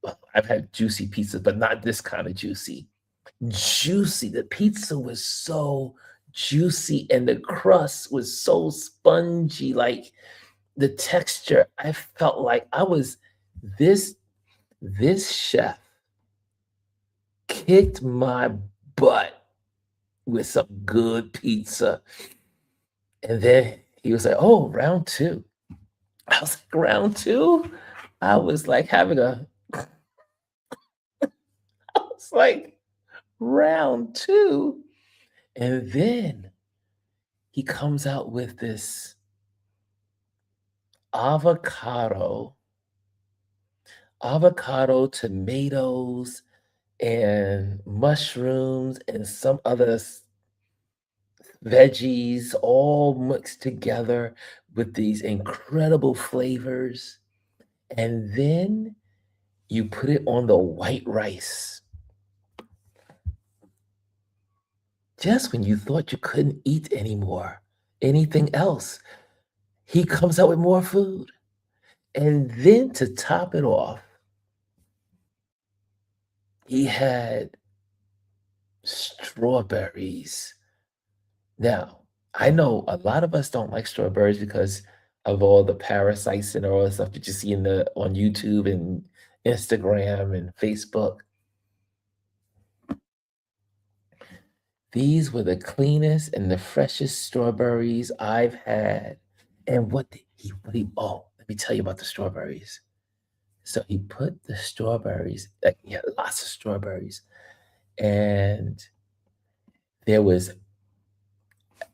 S1: well, I've had juicy pizzas, but not this kind of juicy. Juicy, the pizza was so juicy and the crust was so spongy, like, the texture, I felt like I was this this chef kicked my butt with some good pizza, and then he was like, "Oh, round 2." I was like, "Round 2?" I was like having a I was like, "Round 2?" And then he comes out with this avocado tomatoes, and mushrooms, and some other veggies all mixed together with these incredible flavors, and then you put it on the white rice. Just when you thought you couldn't eat anymore, anything else, he comes out with more food. And then to top it off, he had strawberries. Now, I know a lot of us don't like strawberries because of all the parasites and all the stuff that you see in the on YouTube and Instagram and Facebook. These were the cleanest and the freshest strawberries I've had. And let me tell you about the strawberries. So he put the strawberries, like he had lots of strawberries, and there was,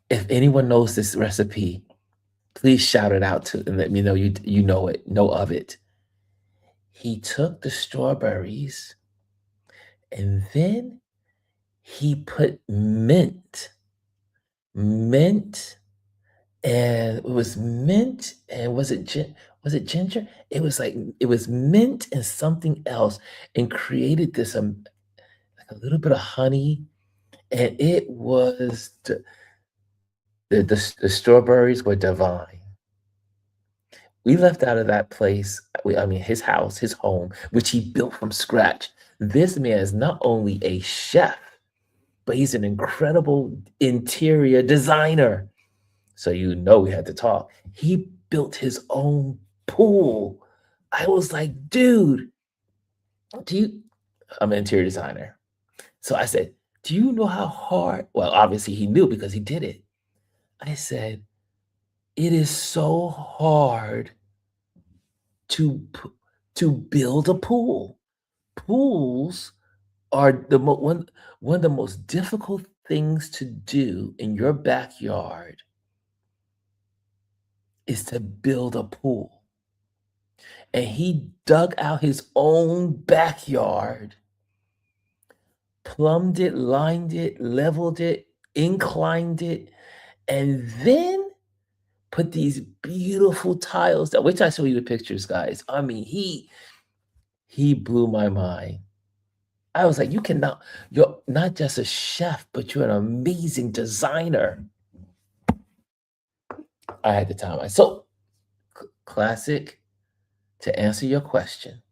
S1: if anyone knows this recipe, please shout it out to and let me know you know of it. He took the strawberries and then he put mint, and it was mint, and was it ginger? It was like it was mint and something else, and created this like a little bit of honey, and it was the strawberries were divine. We left out of that place, I mean, his house, his home, which he built from scratch. This man is not only a chef, but he's an incredible interior designer. So you know we had to talk. He built his own pool. I was like, dude, do you I'm an interior designer. So I said, "Do you know how hard?" Well, obviously he knew because he did it. I said, "It is so hard to p to build a pool." Pools are one of the most difficult things to do in your backyard is to build a pool. And he dug out his own backyard, plumbed it, lined it, leveled it, inclined it, and then put these beautiful tiles down. Wait till I show you the pictures, guys. I mean, he blew my mind. I was like, you're not just a chef, but you're an amazing designer. I had the time. So classic, to answer your question,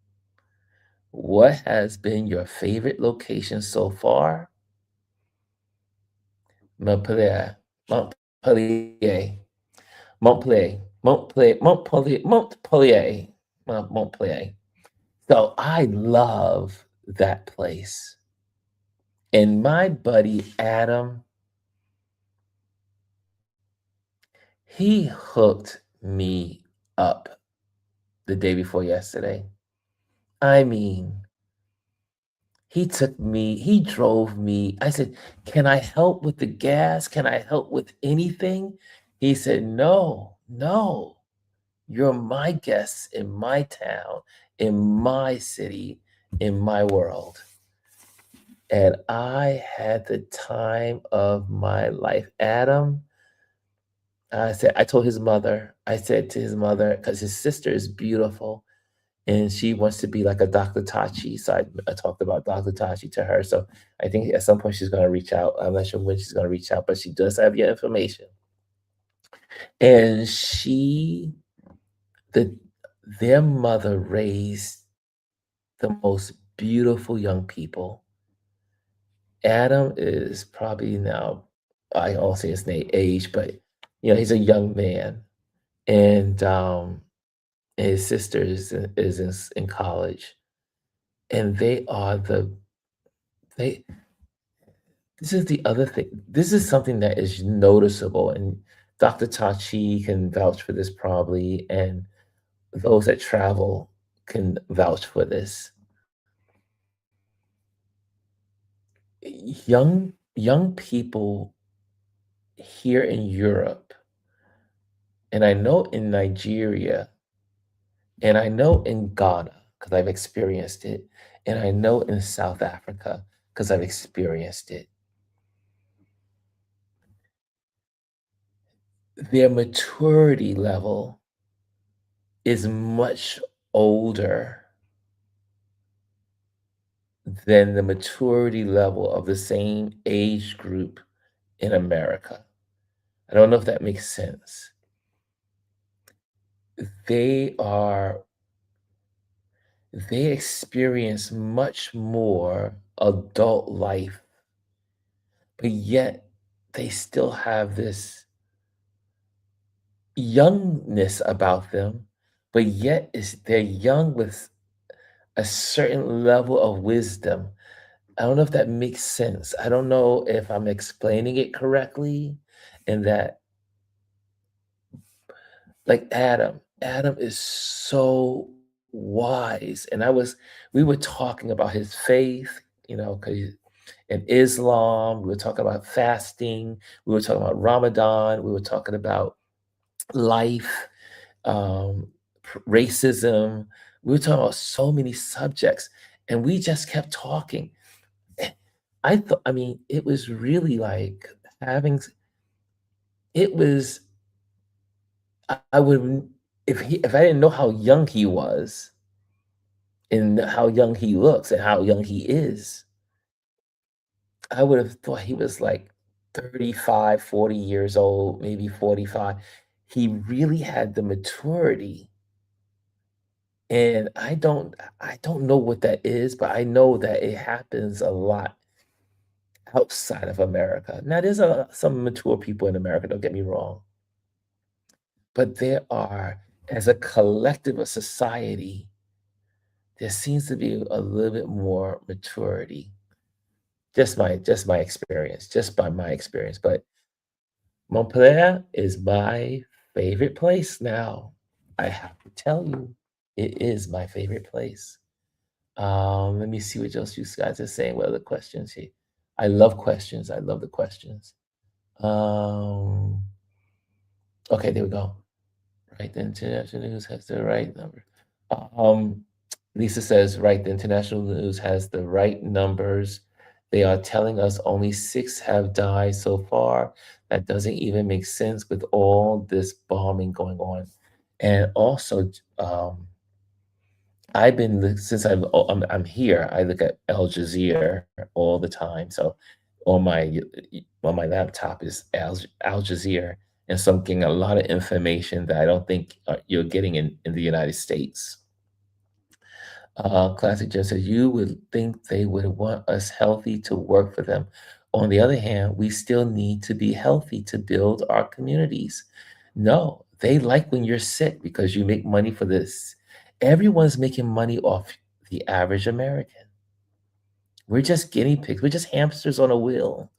S1: what has been your favorite location so far? Montpellier, Montpellier, Montpellier, Montpellier. So I love that place. And my buddy Adam, he hooked me up the day before yesterday. I mean, he drove me. I said, "Can I help with the gas? Can I help with anything?" He said, "No, no. You're my guest in my town, in my city, in my world." And I had the time of my life. Adam, I told his mother, I said to his mother, because his sister is beautiful and she wants to be like a Dr. Tachi. So I talked about Dr. Tachi to her. So I think at some point she's going to reach out. I'm not sure when she's going to reach out, but she does have your information. And the, their mother raised the most beautiful young people. Adam is probably now, I won't say his name, age, but he's a young man. And his sister is in college. And they this is the other thing. This is something that is noticeable, and Dr. Tachi can vouch for this probably, and those that travel can vouch for this. Young people here in Europe, and I know in Nigeria, and I know in Ghana because I've experienced it, and I know in South Africa because I've experienced it. Their maturity level is much older than the maturity level of the same age group in America. I don't know if that makes sense. They are they experience much more adult life, but yet they still have this youngness about them, but yet they're young with a certain level of wisdom. I don't know if that makes sense. I don't know if I'm explaining it correctly, and that, like Adam is so wise. And we were talking about his faith, because in Islam, we were talking about fasting, we were talking about Ramadan, we were talking about life, um, racism. We were talking about so many subjects, and we just kept talking. Eh, I mean, it was really like having, it was, I would, if I didn't know how young he was and how young he looks and how young he is, I would have thought he was like 35, 40 years old, maybe 45. He really had the maturity. And I don't know what that is, but I know that it happens a lot outside of America. Now, there's some mature people in America, don't get me wrong, but there are, as a collective of society, there seems to be a little bit more maturity. Just my experience, just by my experience. But Montpellier is my favorite place now. I have to tell you, it is my favorite place. Let me see what else you guys are saying. What other questions here? I love questions. I love the questions. Um, okay, there we go. Right, the international news has the right number. Um, Lisa says, right, the international news has the right numbers. They are telling us only 6 have died so far. That doesn't even make sense with all this bombing going on. And also, I've been since I'm here. I look at Al Jazeera all the time. So on my laptop is Al Jazeera, and so I'm getting a lot of information that I don't think you're getting in the United States. Classic Jen says you would think they would want us healthy to work for them. On the other hand, we still need to be healthy to build our communities. No, they like when you're sick because you make money for this. Everyone's making money off the average American. We're just guinea pigs. We're just hamsters on a wheel.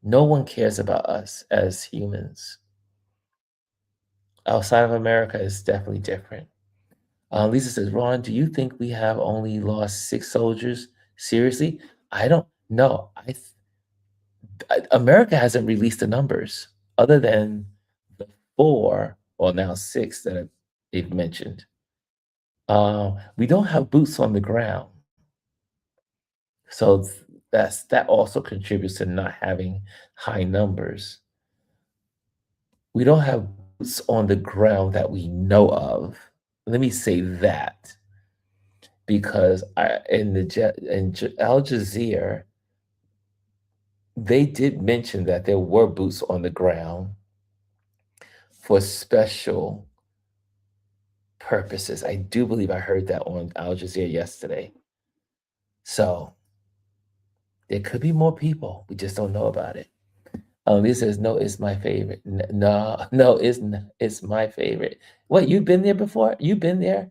S1: No one cares about us as humans. Outside of America is definitely different. Lisa says, Ron, do you think we have only lost 6 soldiers? Seriously? I don't know. America hasn't released the numbers other than the 4 or now 6 that they've mentioned. We don't have boots on the ground. So that also contributes to not having high numbers. We don't have boots on the ground that we know of. Let me say that because Al Jazeera, they did mention that there were boots on the ground for special purposes. I do believe I heard that on Al Jazeera yesterday. So there could be more people. We just don't know about it. Lisa says, no, it's my favorite. No, no, it's my favorite. What, you've been there before? You've been there?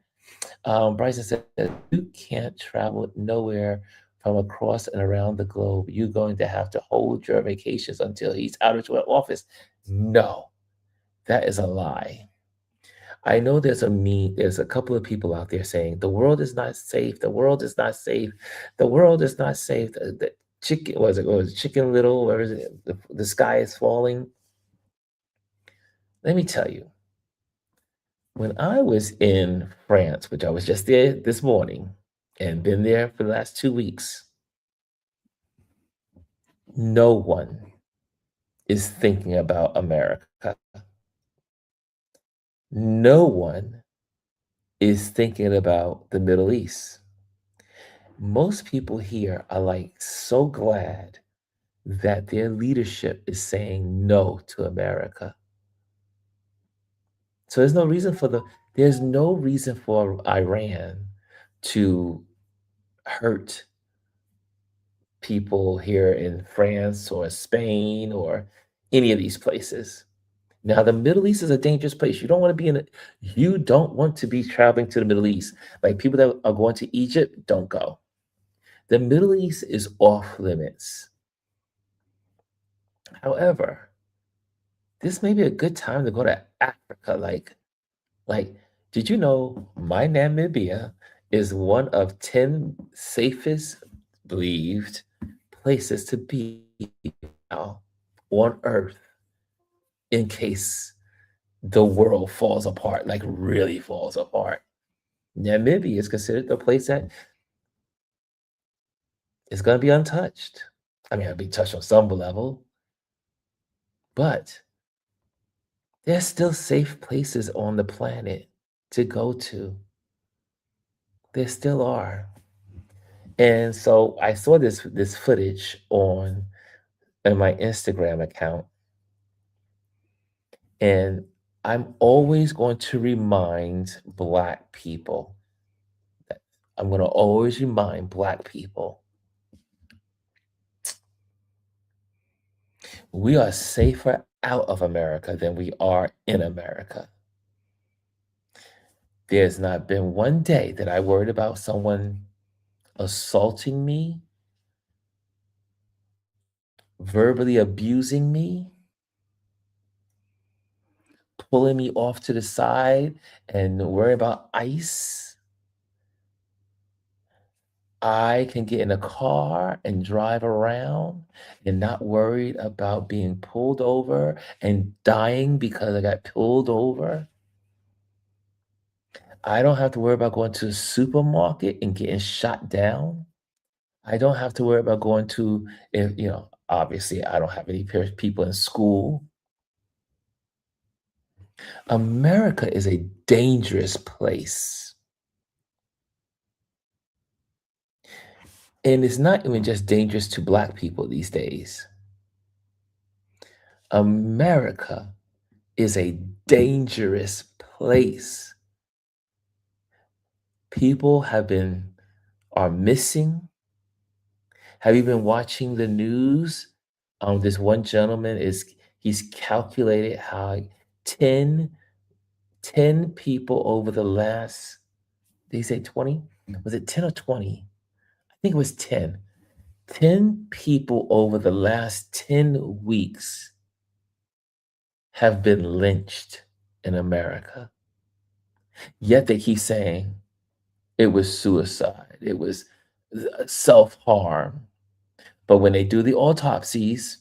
S1: Bryson says, you can't travel nowhere from across and around the globe. You're going to have to hold your vacations until he's out of your office. No, that is a lie. I know there's a couple of people out there saying the world is not safe. The world is not safe. The world is not safe. The chicken was it Chicken Little? Where is it? The sky is falling. Let me tell you, when I was in France, which I was just there this morning and been there for the last 2 weeks, no one is thinking about America. No one is thinking about the Middle East. Most people here are like so glad that their leadership is saying no to America. So there's no reason for Iran to hurt people here in France or Spain or any of these places. Now, the Middle East is a dangerous place. You don't want to be traveling to the Middle East. Like people that are going to Egypt, don't go. The Middle East is off limits. However, this may be a good time to go to Africa. Like, did you know my Namibia is one of 10 safest believed places to be now on Earth in case the world falls apart, like really falls apart. Namibia is considered the place that is going to be untouched. I mean, it'll be touched on some level, but there's still safe places on the planet to go to. There still are. And so I saw this footage on my Instagram account, and I'm always going to remind Black people. I'm going to always remind Black people we are safer out of America than we are in America. There's not been one day that I worried about someone assaulting me verbally abusing me, pulling me off to the side and worry about ice. I can get in a car and drive around and not worried about being pulled over and dying because I got pulled over. I don't have to worry about going to the supermarket and getting shot down. I don't have to worry about going to, if, obviously I don't have any people in school. America is a dangerous place. And it's not even just dangerous to Black people these days. America is a dangerous place. People are missing. Have you been watching the news? This one gentleman he's calculated how 10, 10 people over the last, did he say 20? Was it 10 or 20? I think it was 10. 10 people over the last 10 weeks have been lynched in America. Yet they keep saying it was suicide, it was self-harm. But when they do the autopsies,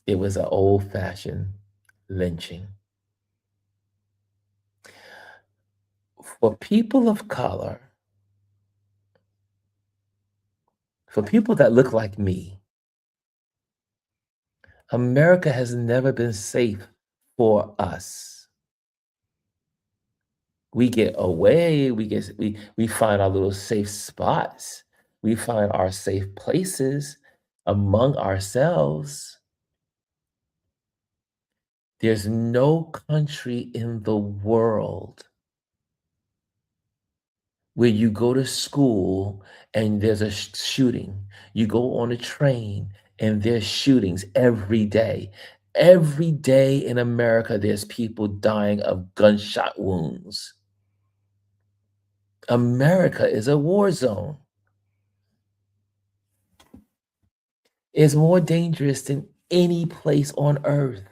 S1: it was an old-fashioned lynching. For people of color, for people that look like me, America has never been safe for us. We get away, we find our little safe spots. We find our safe places among ourselves. There's no country in the world where you go to school and there's a shooting. You go on a train and there's shootings every day. Every day in America, there's people dying of gunshot wounds. America is a war zone. It's more dangerous than any place on earth,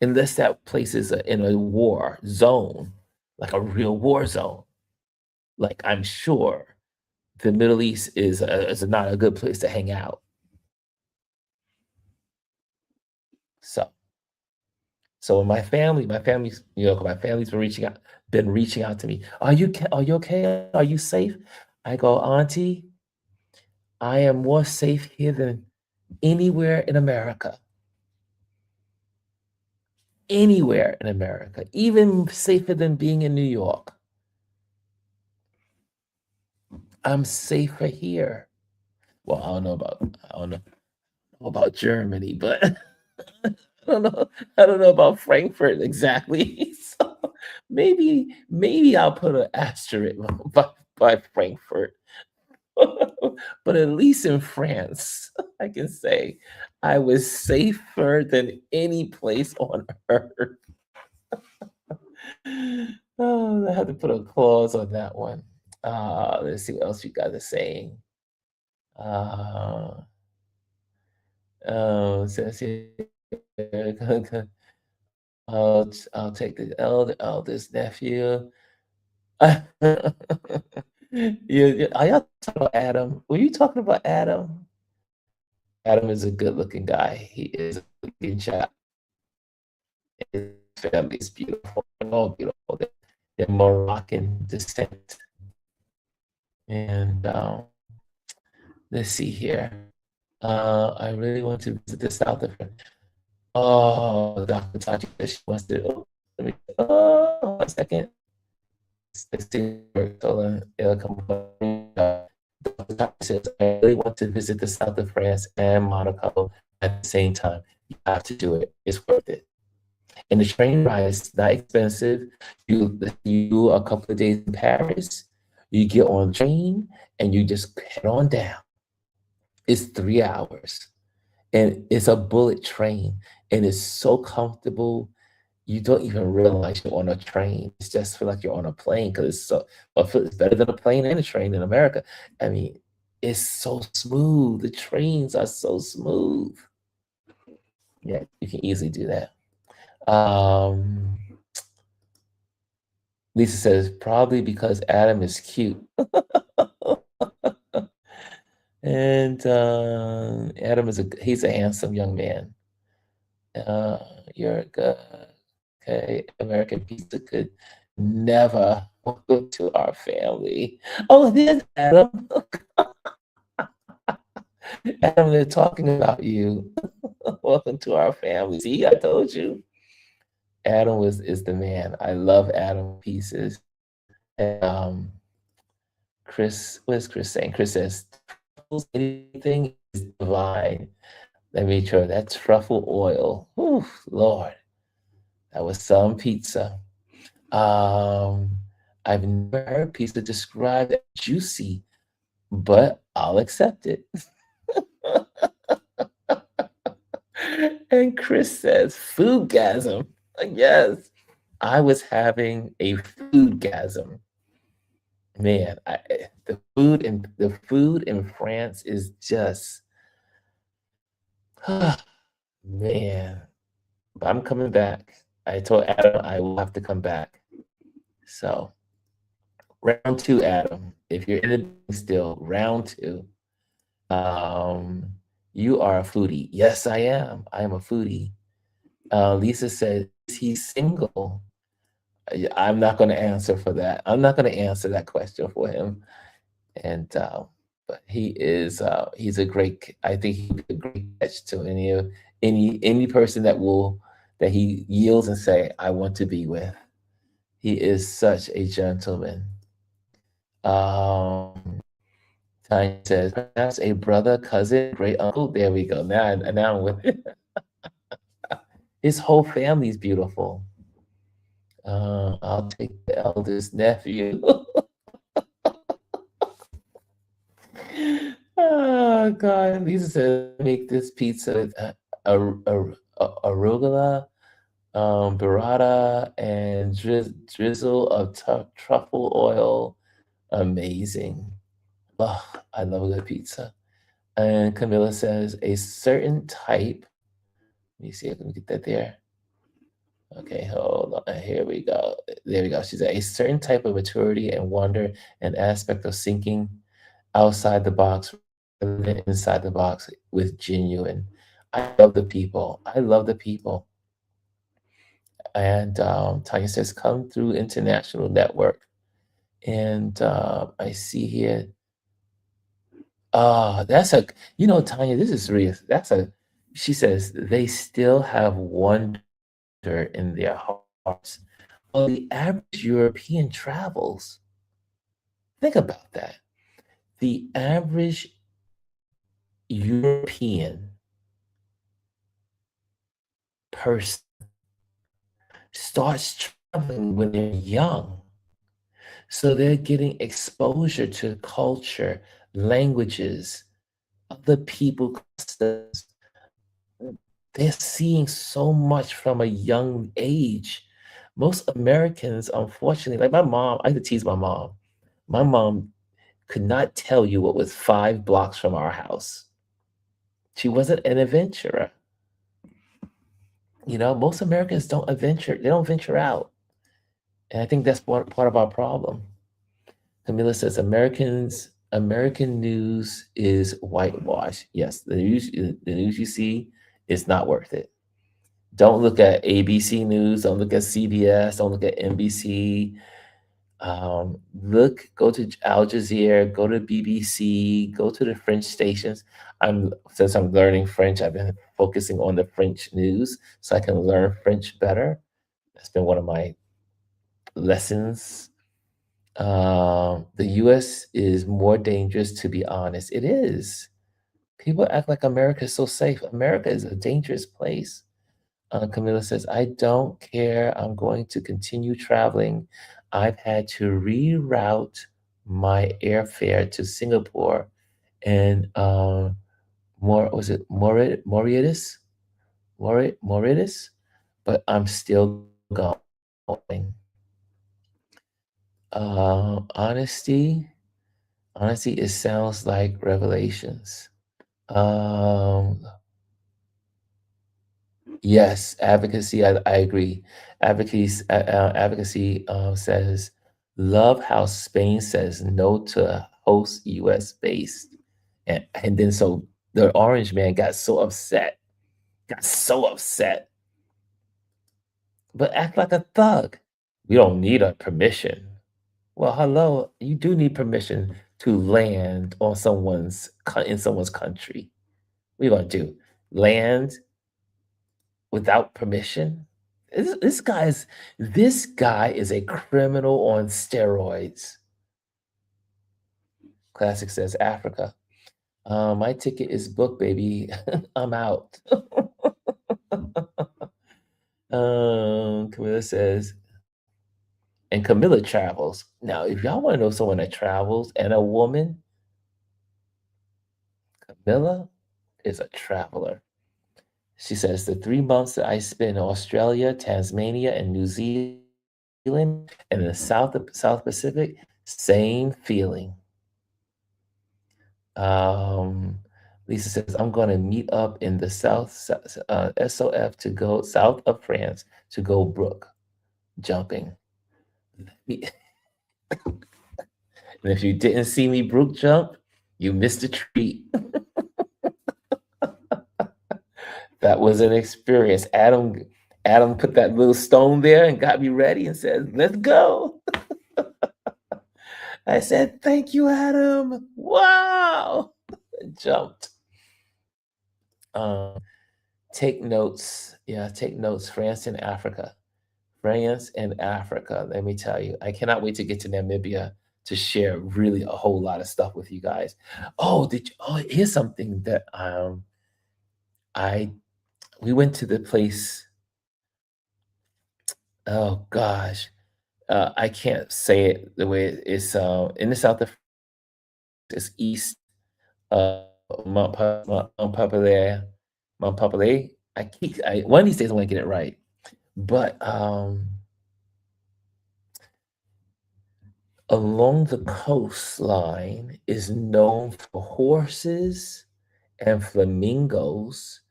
S1: unless that place is in a war zone, like a real war zone. Like, I'm sure the Middle East is not a good place to hang out. So, so when my family's, my family's been reaching out to me. Are you okay? Are you safe? I go, Auntie, I am more safe here than anywhere in America. Anywhere in America, even safer than being in New York. I'm safer here. Well, I don't know about Germany, but I don't know about Frankfurt exactly. So maybe I'll put an asterisk by Frankfurt. But at least in France, I can say I was safer than any place on earth. Oh, I have to put a clause on that one. Let's see what else you guys are saying. Uh, says here, I'll take the eldest nephew. Yeah, are y'all talking about Adam? Were you talking about Adam? Adam is a good-looking guy. He is a good chap. His family is beautiful. They're all beautiful. They're Moroccan descent. And let's see here. I really want to visit the south of France. Oh, Dr. Tachi says she wants to. Oh, let me. Oh, 1 second. Let's see. It'll come up. Dr. Tachi says, I really want to visit the south of France and Monaco at the same time. You have to do it. It's worth it. And the train ride is not expensive. You do a couple of days in Paris. You get on the train and you just head on down. It's 3 hours. And it's a bullet train, and it's so comfortable. You don't even realize you're on a train. It's just feel like you're on a plane because it's so. Well, it's better than a plane and a train in America. I mean, is so smooth. The trains are so smooth. Yeah, you can easily do that. Um, Lisa says, probably because Adam is cute. And Adam is he's a handsome young man. Uh, you're good. Okay, American pizza could never welcome to our family. Oh, there's Adam. Adam, they're talking about you. Welcome to our family. See, I told you. Adam is the man. I love Adam pieces. And, Chris, what is Chris saying? Chris says, anything is divine. Let me try that truffle oil. Whew, Lord, that was some pizza. Um, I've never heard pizza described as juicy, but I'll accept it. And Chris says, foodgasm. Yes, I was having a foodgasm. Man, the food in France is just man. But I'm coming back. I told Adam I will have to come back. So round two, Adam. If you're in it still, round two. Um, you are a foodie. Yes, I am. I am a foodie. Lisa said, is he single? I'm not going to answer for that. I'm not going to answer that question for him. And but he's a great. I think he'd be a great catch to any person that he yields and say, I want to be with. He is such a gentleman. Um, Tanya says, perhaps a brother, cousin, great uncle. There we go. Now I'm with it. His whole family's beautiful. I'll take the eldest nephew. Oh God, Lisa said, make this pizza with arugula, burrata, and drizzle of truffle oil. Amazing. Oh, I love a good pizza. And Camilla says, a certain type. Let me see if I can get that there. Okay, hold on. Here we go. There we go. She said, a certain type of maturity and wonder and aspect of thinking outside the box rather than inside the box with genuine. I love the people. I love the people. And Tanya says, come through international network. And I see here, that's Tanya, this is real. She says, they still have wonder in their hearts. Well, the average European travels. Think about that. The average European person starts traveling when they're young. So they're getting exposure to culture, languages, other people, customs. They're seeing so much from a young age. Most Americans, unfortunately, like my mom, I used to tease my mom. My mom could not tell you what was 5 blocks from our house. She wasn't an adventurer. Most Americans they don't venture out. And I think that's part of our problem. Camila says American news is whitewash. Yes, the news you see is not worth it. Don't look at ABC News. Don't look at CBS. Don't look at NBC. Go to Al Jazeera. Go to BBC. Go to the French stations. Since I'm learning French, I've been focusing on the French news so I can learn French better. That's been one of my lessons. The US is more dangerous, to be honest. It is. People act like America is so safe. America is a dangerous place. Camilla says, I don't care. I'm going to continue traveling. I've had to reroute my airfare to Singapore and was it Mauritius? But I'm still going. Honesty. Honestly, it sounds like Revelations. Um, yes, advocacy. I agree. Advocacy says, love how Spain says no to host U.S. based, and then so the orange man got so upset, but act like a thug. We don't need a permission. Well, hello, you do need permission to land on in someone's country. What are you gonna do? Land without permission? This guy is a criminal on steroids. Classic says Africa. My ticket is booked, baby. I'm out. Camilla says, and Camilla travels. Now, if y'all want to know someone that travels and a woman, Camilla is a traveler. She says the 3 months that I spent in Australia, Tasmania, and New Zealand, and in the South Pacific, same feeling. Um, Lisa says I'm going to meet up in the SOF to go south of France to go brook jumping. And if you didn't see me brook jump, you missed a treat. That was an experience. Adam put that little stone there and got me ready and said, "Let's go." I said, "Thank you, Adam." Wow. Jumped. Um, take notes. Yeah, take notes. France and Africa. France and Africa. Let me tell you, I cannot wait to get to Namibia to share really a whole lot of stuff with you guys. Here's something that I we went to the place. Oh gosh, I can't say it the way it's in the south of it's east of Mont Pepperell. Mont Pepperell. One of these days I want to get it right. But along the coastline is known for horses and flamingos.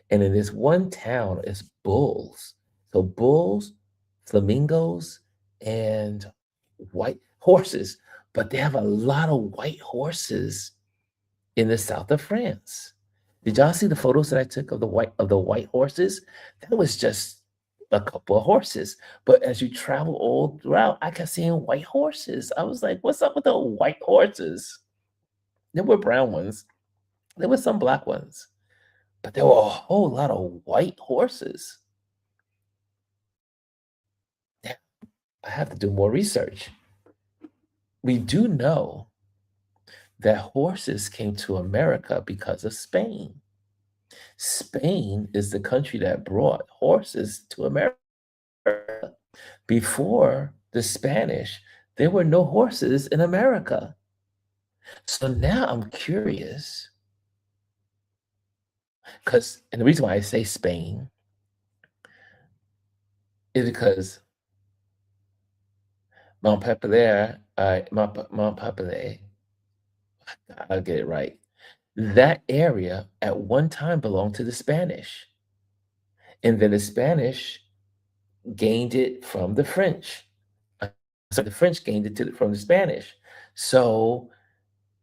S1: And in this one town, it's bulls. So bulls, flamingos, and white horses. But they have a lot of white horses in the south of France. Did y'all see the photos that I took of the white horses? That was just a couple of horses. But as you travel all throughout, I kept seeing white horses. I was like, what's up with the white horses? There were brown ones. There were some black ones, but there were a whole lot of white horses. Yeah, I have to do more research. We do know that horses came to America because of Spain. Spain is the country that brought horses to America. Before the Spanish, there were no horses in America. So now I'm curious, and the reason why I say Spain is because Montpellier, I'll get it right. That area at one time belonged to the Spanish, and then the Spanish gained it from the French. So the French gained it from the Spanish. So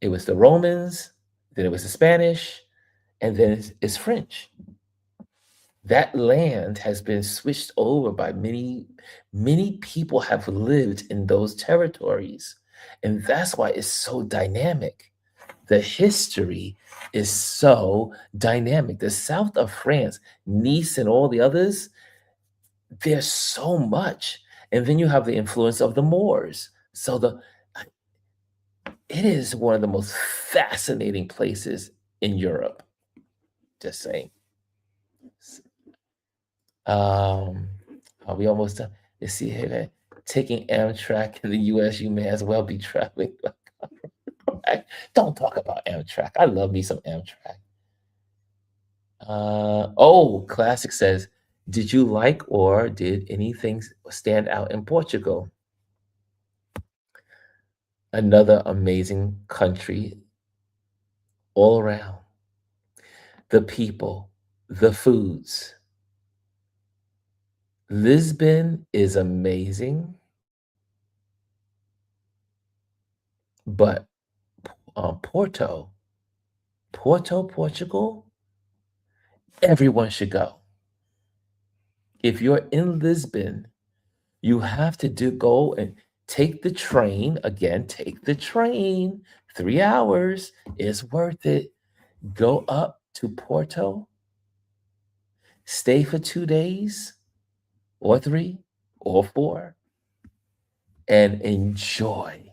S1: it was the Romans, then it was the Spanish, and then it's French. That land has been switched over by many people have lived in those territories. And that's why it's so dynamic. The history is so dynamic. The south of France, Nice, and all the others, there's so much. And then you have the influence of the Moors. It is one of the most fascinating places in Europe. Just saying. Um, are we almost done? Let's see here. Taking Amtrak in the US, you may as well be traveling. Don't talk about Amtrak. I love me some Amtrak. Classic says, did you like or did anything stand out in Portugal? Another amazing country all around. The people, the foods. Lisbon is amazing, but Porto, Portugal, everyone should go. If you're in Lisbon, you have to go and take the train. Again, take the train. 3 hours is worth it. Go up to Porto, stay for 2 days or three or four, and enjoy.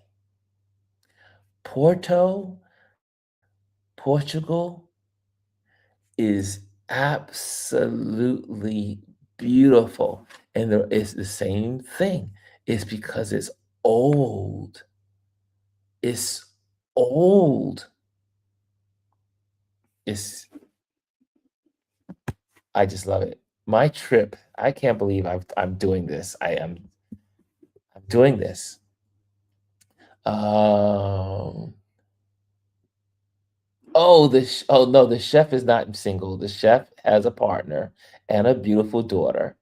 S1: Porto, Portugal is absolutely beautiful. And it's the same thing. It's because it's old. It's old. It's I just love it. My trip, I can't believe I'm doing this. I'm doing this. Um, oh no, the chef is not single. The chef has a partner and a beautiful daughter.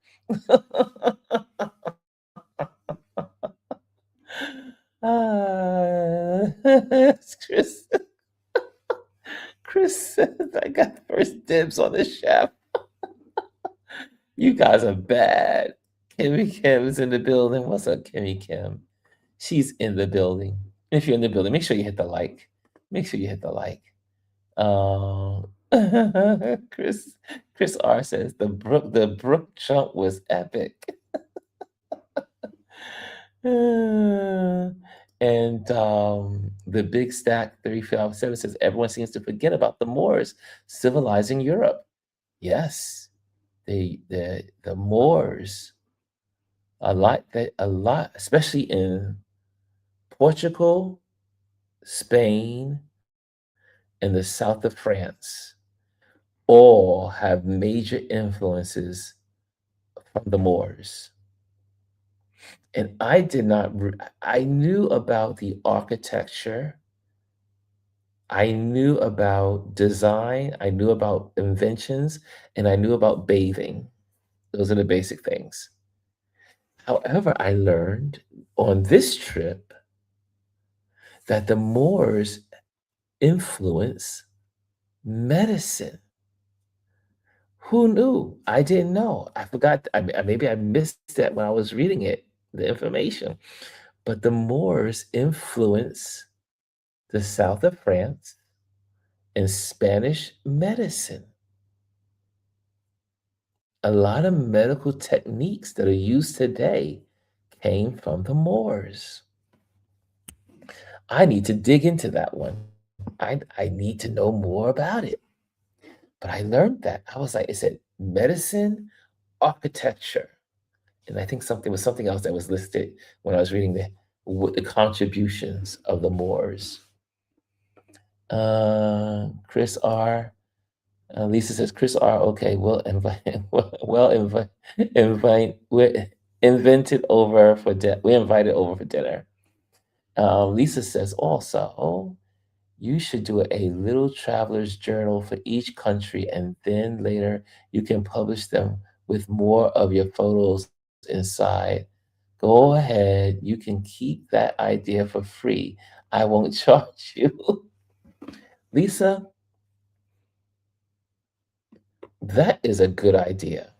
S1: Chris, Chris says I got first dibs on the chef. You guys are bad. Kimmy Kim is in the building. What's up, Kimmy Kim? She's in the building. If you're in the building, make sure you hit the like. Make sure you hit the like. Um, Chris Chris R says the Brook jump was epic. And the Big Stack 357 says everyone seems to forget about the Moors civilizing Europe. Yes, the Moors a lot, especially in Portugal, Spain, and the south of France, all have major influences from the Moors. And I did not, I knew about the architecture, I knew about design, I knew about inventions, and I knew about bathing. Those are the basic things. However, I learned on this trip that the Moors influence medicine. Who knew? I didn't know. I forgot. Maybe I missed that when I was reading it, the information. But the Moors influence the south of France and Spanish medicine. A lot of medical techniques that are used today came from the Moors. I need to dig into that one. I need to know more about it. But I learned that. I was like, it said medicine, architecture. And I think something else that was listed when I was reading the contributions of the Moors. Chris R. Lisa says, Chris R. Okay, we'll invite, well we invited over for dinner. Lisa says also, you should do a little traveler's journal for each country, and then later you can publish them with more of your photos inside. Go ahead, you can keep that idea for free. I won't charge you. Lisa, that is a good idea.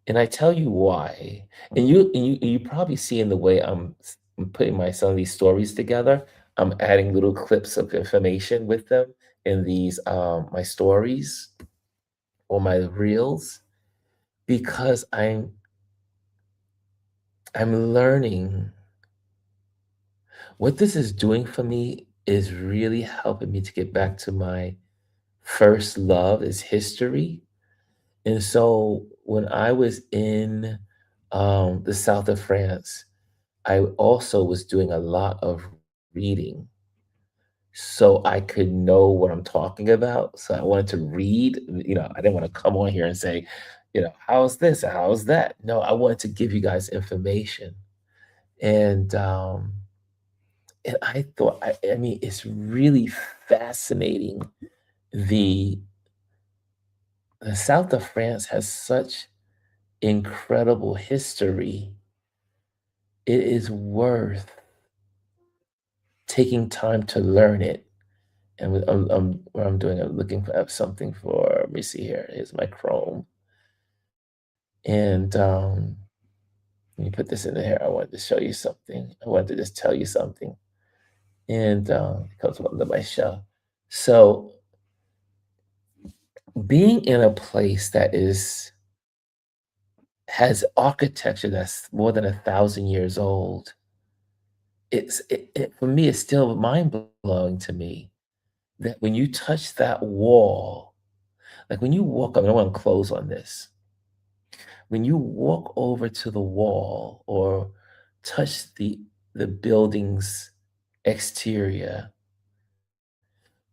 S1: And I tell you why. And you probably see in the way I'm putting my some of these stories together. I'm adding little clips of information with them in these my stories or my reels because I'm learning what this is doing for me is really helping me to get back to my first love is history. And so when I was in the south of France, I also was doing a lot of reading so I could know what I'm talking about. So I wanted to read, I didn't want to come on here and say, how's this? How's that? No, I wanted to give you guys information. And And I thought, I mean, it's really fascinating. The the south of France has such incredible history. It is worth taking time to learn it. And what I'm doing, I'm looking for up something for, let me see here. Here's my Chrome. And let me put this in here. I wanted to show you something. I wanted to just tell you something. And it comes from under my shell. So being in a place that is has architecture that's more than 1,000 years old, for me, it's still mind blowing to me that when you touch that wall, like when you walk up, I want to close on this. When you walk over to the wall or touch the building's exterior,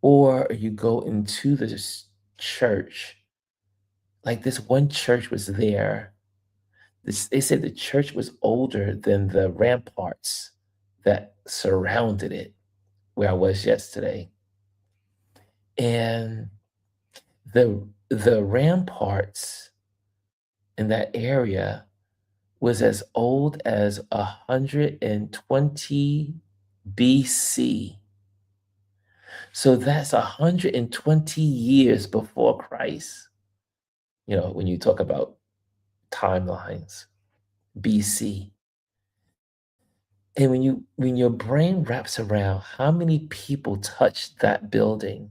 S1: or you go into this church, like this one church was there. They said the church was older than the ramparts that surrounded it where I was yesterday. And the ramparts in that area was as old as 120 BC. So that's 120 years before Christ, when you talk about timelines, BC. And when your brain wraps around how many people touched that building,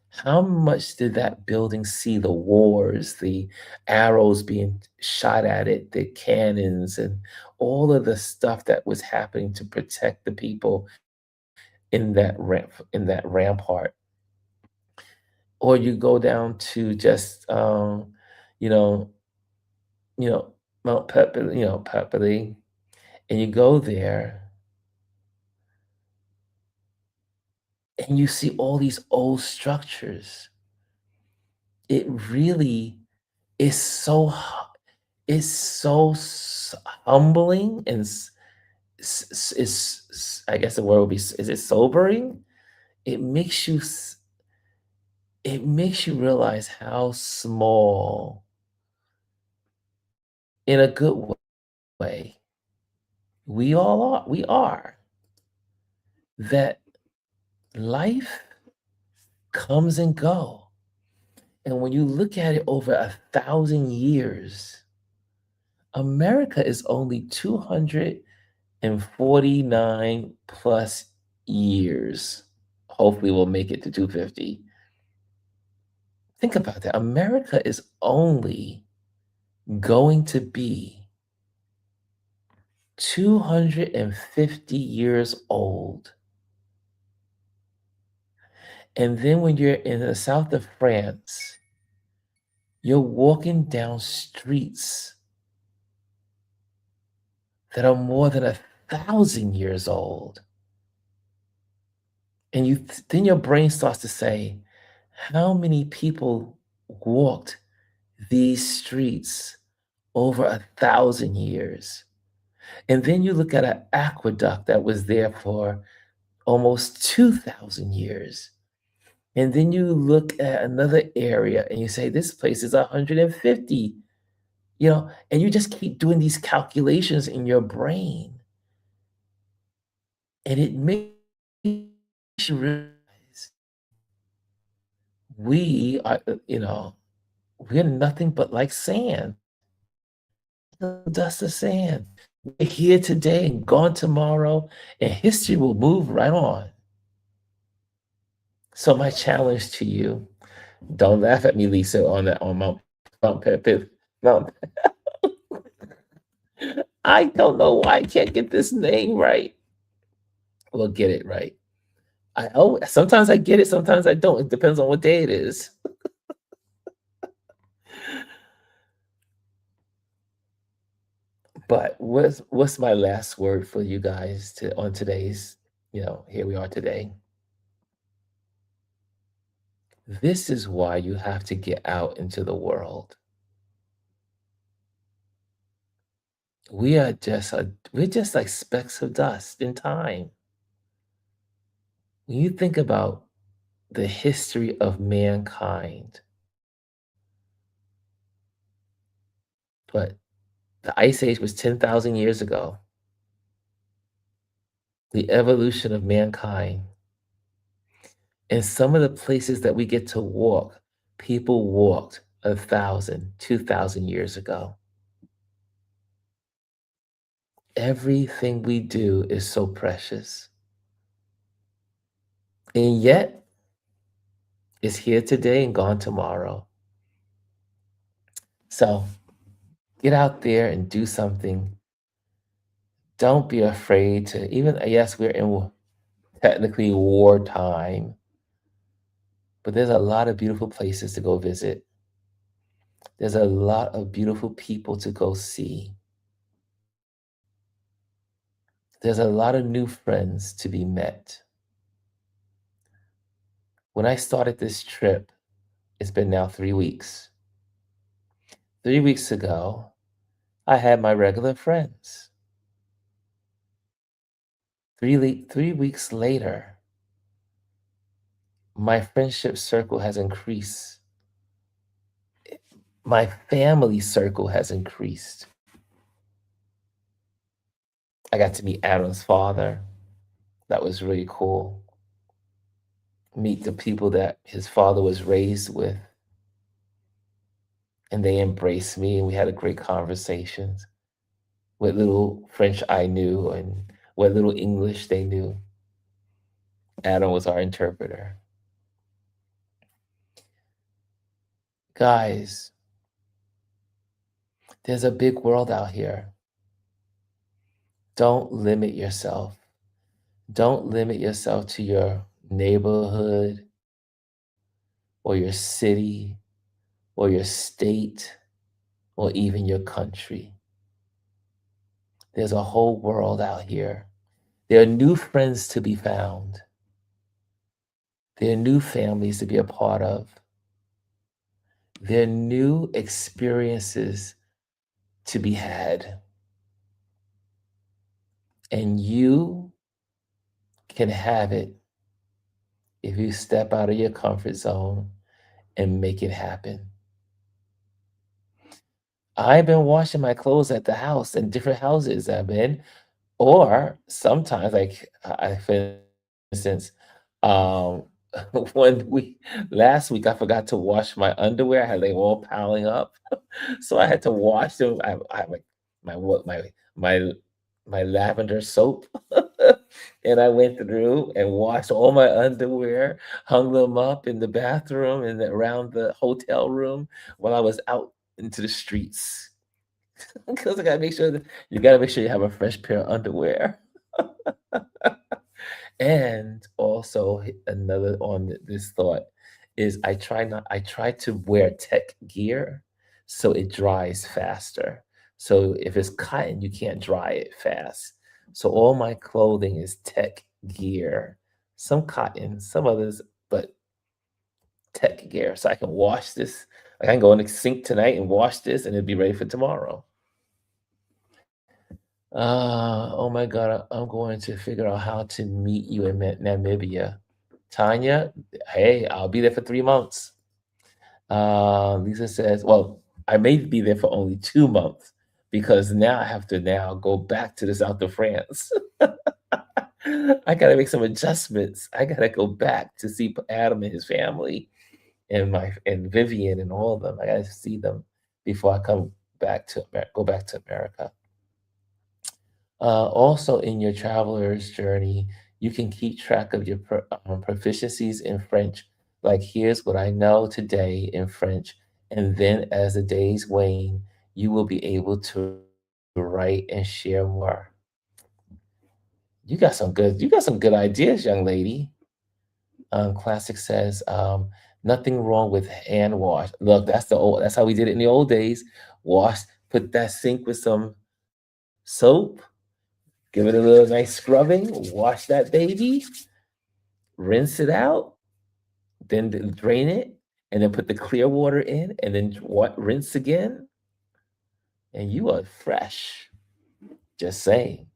S1: how much did that building see the wars, the arrows being shot at it, the cannons, and all of the stuff that was happening to protect the people in that rampart? Or you go down to just you know, you know, Mount Pepperly, and you go there and you see all these old structures. It really is humbling and I guess the word would be, is it sobering? It makes you it makes you realize how small, in a good way, we are, that life comes and go. And when you look at it over 1,000 years, America is only 249 plus years. Hopefully, we'll make it to 250. Think about that. America is only going to be 250 years old. And then when you're in the south of France, you're walking down streets that are more than 1,000 years old. And then your brain starts to say, how many people walked these streets over 1,000 years? And then you look at an aqueduct that was there for almost 2,000 years. And then you look at another area and you say, this place is 150, and you just keep doing these calculations in your brain. And it makes you realize we are, we're nothing but like sand, the dust of sand. We're here today and gone tomorrow, and history will move right on. So my challenge to you, don't laugh at me, Lisa, on Mount Pepin. Mount, I don't know why I can't get this name right. We'll get it right. Sometimes I get it, sometimes I don't. It depends on what day it is. But what's my last word for you guys on today's, here we are today. This is why you have to get out into the world. We're just like specks of dust in time. When you think about the history of mankind, but the Ice Age was 10,000 years ago. The evolution of mankind and some of the places that we get to walk, people walked 1,000, 2,000 years ago. Everything we do is so precious. And yet, it's here today and gone tomorrow. So get out there and do something. Don't be afraid to, even, yes, we're in technically wartime, but there's a lot of beautiful places to go visit. There's a lot of beautiful people to go see. There's a lot of new friends to be met. When I started this trip, it's been now 3 weeks. 3 weeks ago, I had my regular friends. 3 weeks later, my friendship circle has increased. My family circle has increased. I got to meet Adam's father. That was really cool. Meet the people that his father was raised with, and they embraced me, and we had a great conversations. What little French I knew and what little English they knew. Adam was our interpreter. Guys, there's a big world out here. Don't limit yourself. Don't limit yourself to your neighborhood or your city or your state or even your country. There's a whole world out here. There are new friends to be found. There are new families to be a part of. There are new experiences to be had. And you can have it if you step out of your comfort zone and make it happen. I've been washing my clothes at the house in different houses I've been, or sometimes, like, for instance, um, one week, last week, I forgot to wash my underwear. I had they all piling up, so I had to wash them. I have like my my lavender soap, and I went through and washed all my underwear, hung them up in the bathroom and around the hotel room while I was out into the streets. Because I gotta make sure that you gotta make sure you have a fresh pair of underwear. And also another on this thought is I try to wear tech gear so it dries faster. So if it's cotton, you can't dry it fast. So all my clothing is tech gear. Some cotton, some others, but tech gear. So I can wash this. Like I can go in the sink tonight and wash this and it'll be ready for tomorrow. Oh my God, I'm going to figure out how to meet you in Namibia. Tanya, hey, I'll be there for 3 months. Lisa says, well, I may be there for only 2 months because now I have to now go back to the south of France. I gotta make some adjustments. I gotta go back to see Adam and his family and Vivian and all of them. I gotta see them before I come back to go back to America. Also, in your traveler's journey, you can keep track of your proficiencies in French. Like, here's what I know today in French. And then as the days wane, you will be able to write and share more. You got some good ideas, young lady. Classic says, nothing wrong with hand wash. Look, that's how we did it in the old days. Wash, put that sink with some soap, give it a little nice scrubbing, wash that baby, rinse it out, then drain it, and then put the clear water in, and then rinse again, and you are fresh. Just saying.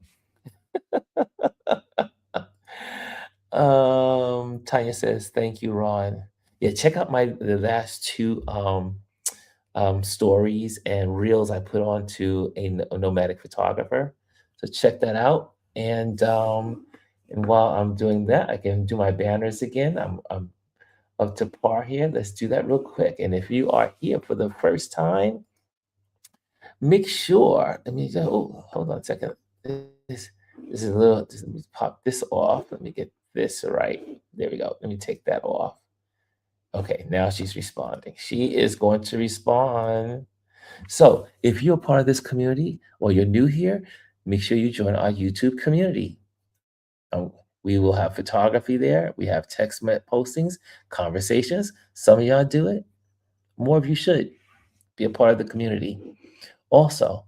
S1: Tanya says, "Thank you, Ron." Yeah, check out my the last two stories and reels I put on to a nomadic photographer. So check that out. And while I'm doing that, I can do my banners again. I'm up to par here. Let's do that real quick. And if you are here for the first time, make sure. Let me just, oh, hold on a second. This, this is a little. Let me pop this off. Let me get this right. There we go. Let me take that off. Okay, now she's responding. She is going to respond. So, if you're part of this community or you're new here, make sure you join our YouTube community. Um, we will have photography there. We have postings, conversations. Some of y'all do it. More of you should be a part of the community. Also,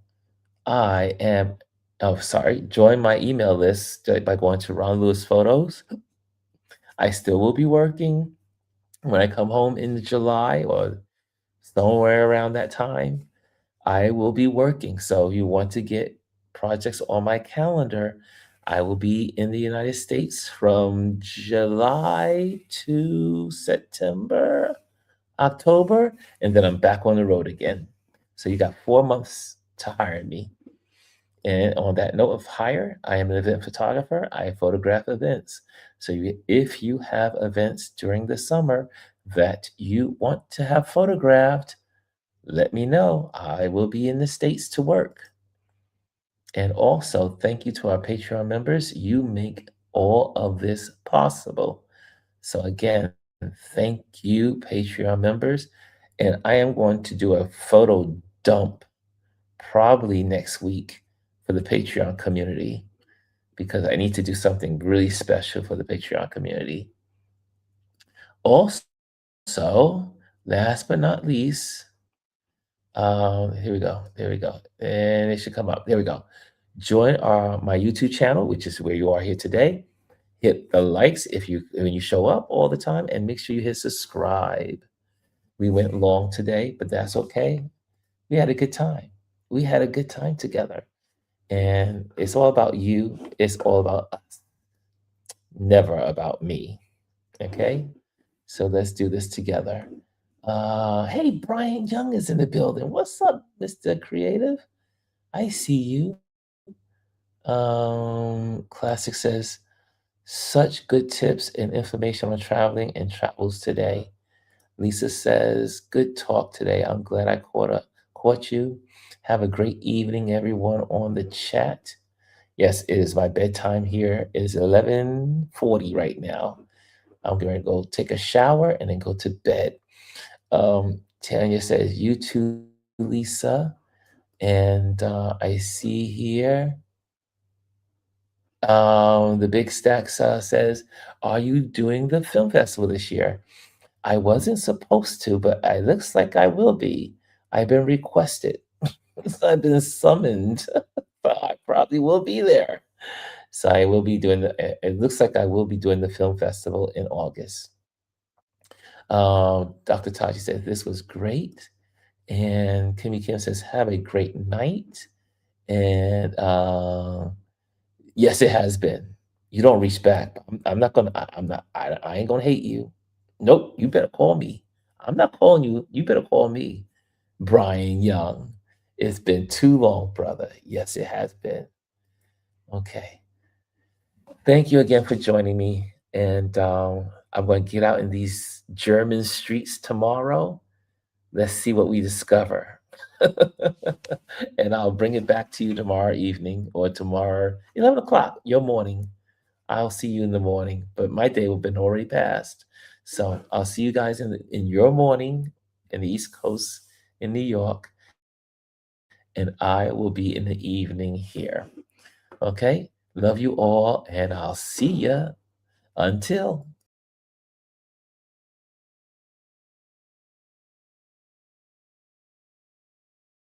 S1: I am, oh, sorry, join my email list by going to RonLouis Photos. I still will be working when I come home in July or somewhere around that time. I will be working. So you want to get projects on my calendar. I will be in the United States from July to September, October, and then I'm back on the road again. So you got 4 months to hire me. And on that note of hire, I am an event photographer. I photograph events. So if you have events during the summer that you want to have photographed, let me know. I will be in the States to work. And also, thank you to our Patreon members. You make all of this possible. So, again, thank you, Patreon members. And I am going to do a photo dump probably next week for the Patreon community because I need to do something really special for the Patreon community. Also, last but not least, here we go. There we go. And it should come up. There we go. Join my YouTube channel, which is where you are here today. Hit the likes if you when you show up all the time, and make sure you hit subscribe. We went long today, but that's okay. We had a good time. We had a good time together. And it's all about you. It's all about us. Never about me. Okay? So let's do this together. Hey, Brian Young is in the building. What's up, Mr. Creative? I see you. Classic says, such good tips and information on traveling and travels today. Lisa says, good talk today. I'm glad I caught you. Have a great evening, everyone on the chat. Yes, it is my bedtime here. It is 11:40 right now. I'm going to go take a shower and then go to bed. Tanya says, you too, Lisa. And I see here, the Big Stacks says, are you doing the film festival this year? I wasn't supposed to, but it looks like I will be. I've been requested. I've been summoned. But I probably will be there. So I will be doing it looks like I will be doing the film festival in August. Dr. Taji says, this was great. And Kimmy Kim says, have a great night. And yes, it has been. You don't reach back. I'm not gonna. I'm not. I ain't gonna hate you. Nope. You better call me. I'm not calling you. You better call me, Brian Young. It's been too long, brother. Yes, it has been. Okay. Thank you again for joining me. And I'm going to get out in these German streets tomorrow. Let's see what we discover. And I'll bring it back to you tomorrow evening or tomorrow, 11 o'clock, your morning. I'll see you in the morning, but my day will have been already past. So I'll see you guys in your morning in the East Coast in New York, and I will be in the evening here. Okay? Love you all, and I'll see ya until